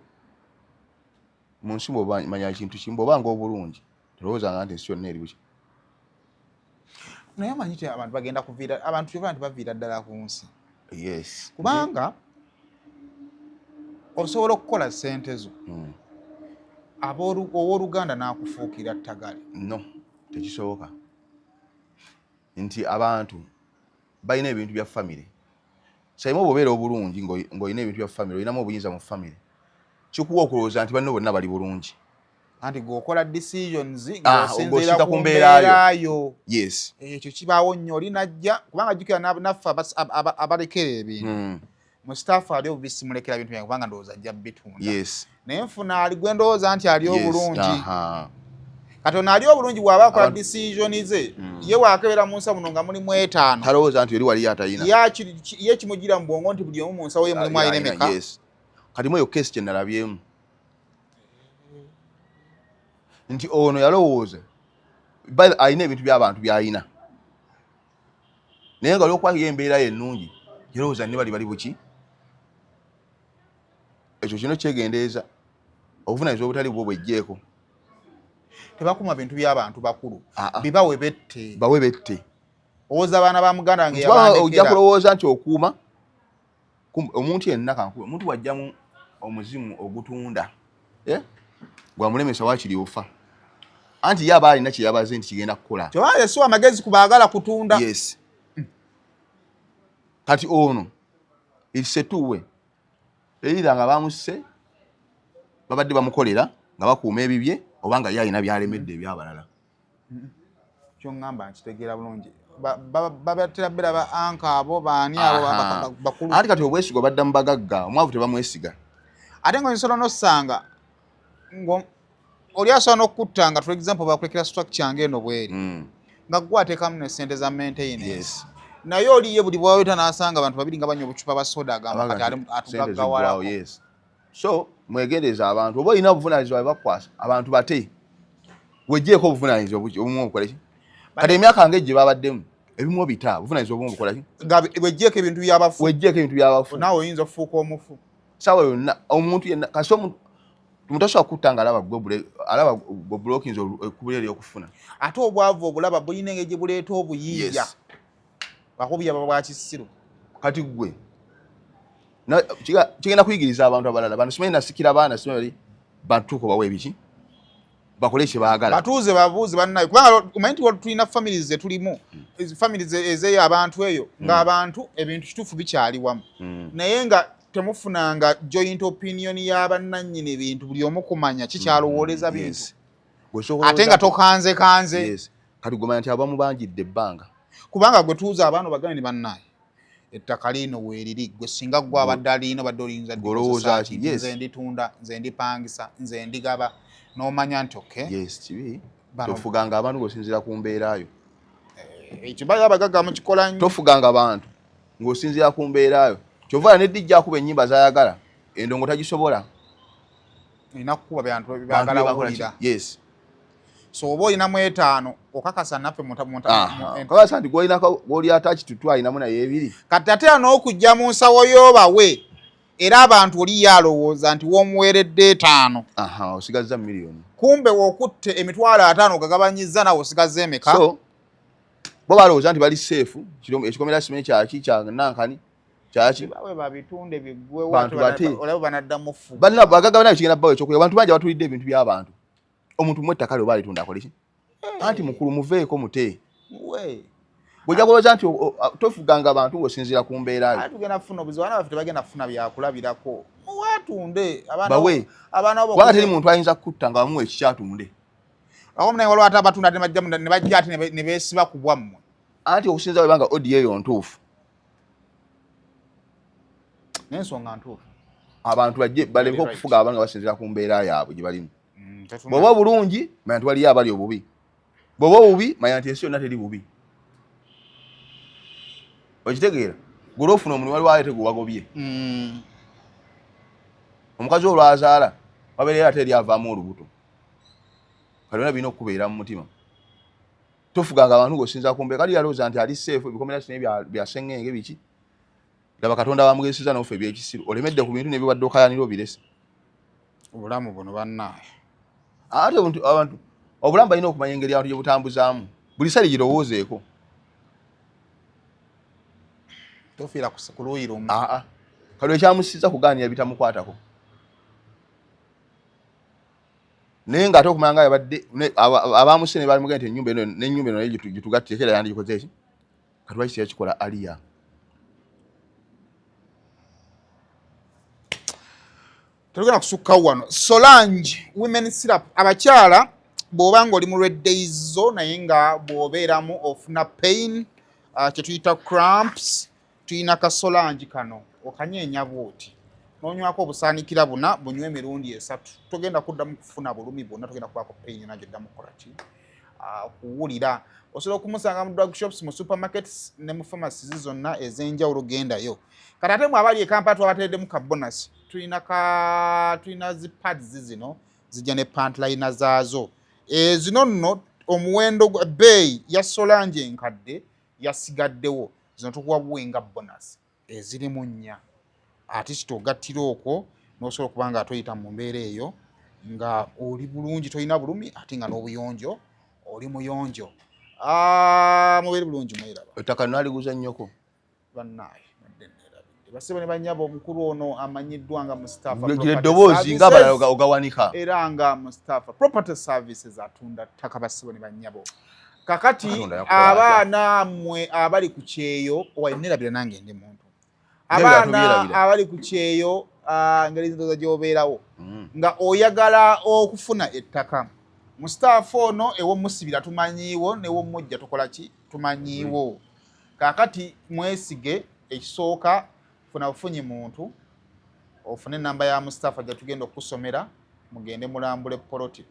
mu nsi bw'omanya ekintu kimu bw'obanga obulungi tolowoozanga nti ensi yonna eri buki. Naye omanyi nti abantu bagenda kuviira abantu kyova nti baviira ddala ku nsi. Yes. Kubanga osobola okukola ssente zo owooluganda n'akufuukira ttagale. No, tekisoboka. Nti abantu balina ebintu bya famire. Sayimu obeera obulungi ng'olina ebintu bya famire, olinamu obuyinza mu famire. Kikuwa okulowooza nti banno bonna bali bulungi. Anti g'okola decisions ng'osinziira ku mbeerayo. Yes. Ekyo kibaawo nnyo oli najja kubanga jjukira naffe abalekera ebintu. Musitafah ali obubisi mulekera bintu byange kubanga ndowooza ajja bitunda. Yes. Naye nfuna ali gwe ndowooza nti ali obulungi. Katonda ali obulungi bw'aba akola decision ze ye waakebera mu nsa muno nga mulimu 5. Talowooza nti oli wali atayina. Ye kimugira mu bwongo nti buli omu mu nsa we mulimu ayina emeka. Yes. Kati mweyo kesi kye nalabyemu. Nti ono yalowooza ayina ebintu by'abantu by'ayina. Naye nga olw'okuba embeera ye ennungi yalowooza ne bali buki. Ekyo kino kyegendeeza obuvunaanyizibwa obutali bwo bwejjeeko. Tebakuma bintu by'abantu bakulu. Bibawe bette. Bawe bette. Owooza abaana ba muganda nge yabandekera. Ojja kulowooza nti okuuma omuntu yenna kankuba omuntu wajjamu omuzimu ogutunda. Gwamulemesa waakiri ofa. Anti ye aba alina kye yabaze nti kigenda kukola. Kyobanga si amagezi ku baagala kutunda. Yes. Kati ono ilisetuwe erira nga bamusse babadde bamukolera nga bakuuma ebibye obanga ye alina byalemedde ebyabalala. Kyo ngamba nkitegeera bulungi. Babatera bera ba anka abo baani abo bakulu. Ati kati obwesigo badda mu bagagga omwavu tebamwesiga. Ate ng'osobola n'osanga oli asobola n'okukuttanga for example bakulekera structure ng'eno bweri nga gwe ateekamu ne ssente za maintenance. Yes. Naye oli ye buli bwaweta n'asanga abantu babiri nga banywa obucupa ba soda agamba kati ali atugaggawalako. Yes. So mwegendeeza abantu oba olina obuvunaanyizibwa bakwasa abantu bate wejjeeko obuvunaanyizibwa obumu obukola ki. Kati emyaka ng'egye babaddemu ebimu bita obuvunaanyizibwa obumu obukola ki. Wejjeeko ebintu by'abafu. Wejjeeko ebintu by'abafu. Naawe oyinza okufuuka omufu. Sawa yonna omuntu yenna kasi omuntu tasobola kuttanga alaba gwe blokings ekkubo lye ly'okufuna. Ate obwavu obulaba bulina engeri gye buleeta obuyiiya. Bakubya bwa kisiru. Kati gwe kigenda kuyigiriza abantu abalala bano simanyi nasikira baana simanyi bantuuko bawe ebiki bakole kye baagala. Batuuze babuuze bannaye kubanga omanyi nti tulina families ze tulimu families ezeeyo abantu eyo ng'abantu ebintu kituufu bikyali wamu naye nga temufunanga joint opinion y'abannannyini ebintu buli omu kumanya kikyalowooleza bintu ate nga tokanze. Kati gumanya nti abamu banjidde ebbanga kubanga gwe tuuza abaana bagane ni bannaye ettaka lino weeriri gwe singa gwe abadde alina badde olinza nze nditunda nze ndipangisa nze ndigaba n'omanya nti kibi tofuganga abantu ng'osinziira ku mbeerayo. Ekyo bali abagagga mukikola nnyo. Tofuganga abantu ng'osinziira ku mbeerayo kyova ne dijja akuba ennyimba z'ayagala endongo tagisobola ina kukuba bantu byagala wulira yes so oba olinamu 5 okakasa naffe kakasa nti gw'oli attach to twalinamu naye 2 kati ate n'okujja mu nsawo y'obawe era abantu oli yalowooza nti w'omuweeredde 5 osigazza miliyoni kumbe w'okutte emitwalo 5 ogagabanyizza nawe osigazza emeka so bo balowooza nti bali seefu ekikomera simenyi kyaki kya nankani kyaki bawe babitunde biggwe olabo banaddamu fu bagagabana kigenda bawe ekyokulya abantu bangi batulidde ebintu by'abantu omuntu mu ettaka lyo balitunda akoleki anti mukulu muveeko mute bw'ojagoloza nti tofuganga abantu ng'osinziira ku mbeerayo tugenda kufuna obuzibu abaana baffe tebagenda kufuna byakulabirako muwatunde bawe kubanga teri muntu ayinza kutta nga bamuwa ekikyatunde akomunaye waliwo ate abatunda ne bajja ate ne beesiba ku bwammwe anti okusinza webanga odi eyo ntuufu n'ensonga ntuufu abantu bajje baleke okufuga abantu nga basinziira ku mbeera yaabwe gye balimu bw'oba bulungi manya nti waliyo abali obubi bw'oba obubi manya nti ensi yonna teri bubi okitegeera gwe ofuna omulimu waliwo ate gwe wagobye omukazi olwazaala wabeera ate eri avaamu olubuto kali byonna birina okukubeera mu mutima tofuganga abantu ng'osinza ku mbeera kali yalowooza nti ali seefu ebikomera sine bya sengenge biki laba katonda bamugezesezza n'ofe ebyekisiru olemedde ku bintu n'ebiwadde okayanira obirese obulamu buno bannaaye ate abantu obulamu balina okumanya engeri abantu gye butambuzaamu buli sali girowoozeeko tofiira ku luuyi lumu kali ekyamusizza kugaanira bitamukwatako naye ng'ate okumanya nga yabadde abaamusene balimugenda nti ennyumba eno n'ennyumba eno naye gitugatteko era yandi gikoze eki katwaki kyakikola aliya tolugenda kusukka wano Solange women syrup abakyala bw'oba ng'oli mu red days zo naye nga bw'obeeramu ofuna pain kyetuyita cramps tuyina ka Solange kano okanyeenya bwoti n'onywako obusaanikira buna bunywa emirundi 3 togenda kuddamu kufuna bulumi bwonna togenda kubaako pain yonna gyoddamu kukola ki kuwulira osobola okumusanga mu drug shops mu supermarkets ne mu pharmacies zonna ez'enjawulo gendayo kati ate mwabali ekampala twabateereddemu ka bonus tulina zi pads zino zijja ne pantliner zaazo zino nno omuwendo bbeeyi ya Solange enkadde yasigaddewo zino tukuwa buwenga bonus ezirimu 4 ate kitogattira okwo n'osobola okuba nga toyita mu mbeera eyo nga oli bulungi tolina bulumi ate nga n'obuyonjo oli muyonjo mubeere bulungi mwiraba ettaka naliguza nnyoko bannaaye basibe ne bannyabo omukulu ono amanyiddwa nga Musitafah eddoboozi nga abalala ogawanika era nga Musitafah Property Services atunda ttaka basibe ne bannyabo kakati abaana mmwe abali ku kyeyo wayinerabira nange ndi muntu abaana abali ku kyeyo ngeri zintoza gy'obeerawo nga oyagala okufuna ettaka Musitafah ono ew'omusibira tumanyiiwo n'ew'omujja tukola ki tumanyiiwo kakati mwesige ekisooka funa bufunyi muntu ofune enamba ya Musitafah gye tugenda okusomera mugende mulambule poloti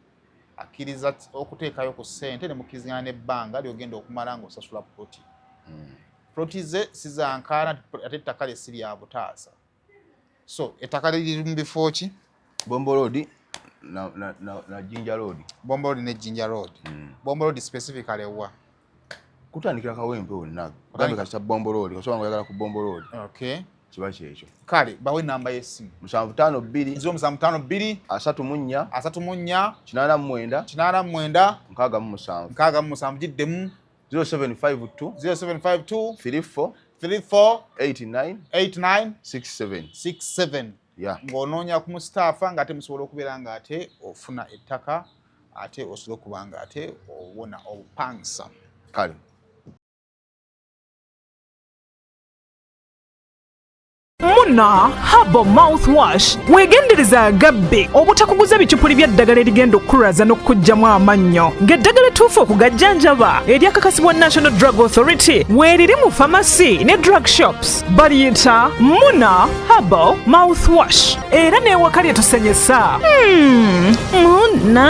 akkiriza okuteekayo ku ssente ne mukkizigana n'ebbanga lyogenda okumala ng'osasula poloti poloti ze sizankaana ate ettaka lye si lya butaasa so ettaka liri mu bifo ki Bombo Road na Jinja Road Bombo Road ne Jinja Road Bombo Road specifically wa kutandikira kawempe wonna gambe kasa Bombo Road osobola ngoyagala ku Bombo Road okay kiba kyekyo kale bawe namba y'essimu 752 052 34 89 89 67 giddemu 0752 34 89 67 ng'onoonya ku Musitafah ng'ate musobola okubeera ng'ate ofuna ettaka ate osobola okuba ng'ate owona obupangisa kale Muna Herbal Mouthwash wegendereza agabbe obutakuguza bicupuli by'eddagala erigenda okukulaza n'okkuggyamu amannyo ng'eddagala ettuufu okugajjanjaba eryakakasibwa National Drug Authority weeriri mu pharmacy ne drug shops baliyita Muna Herbal Mouthwash era n'ewaka lye tusenyesa Muna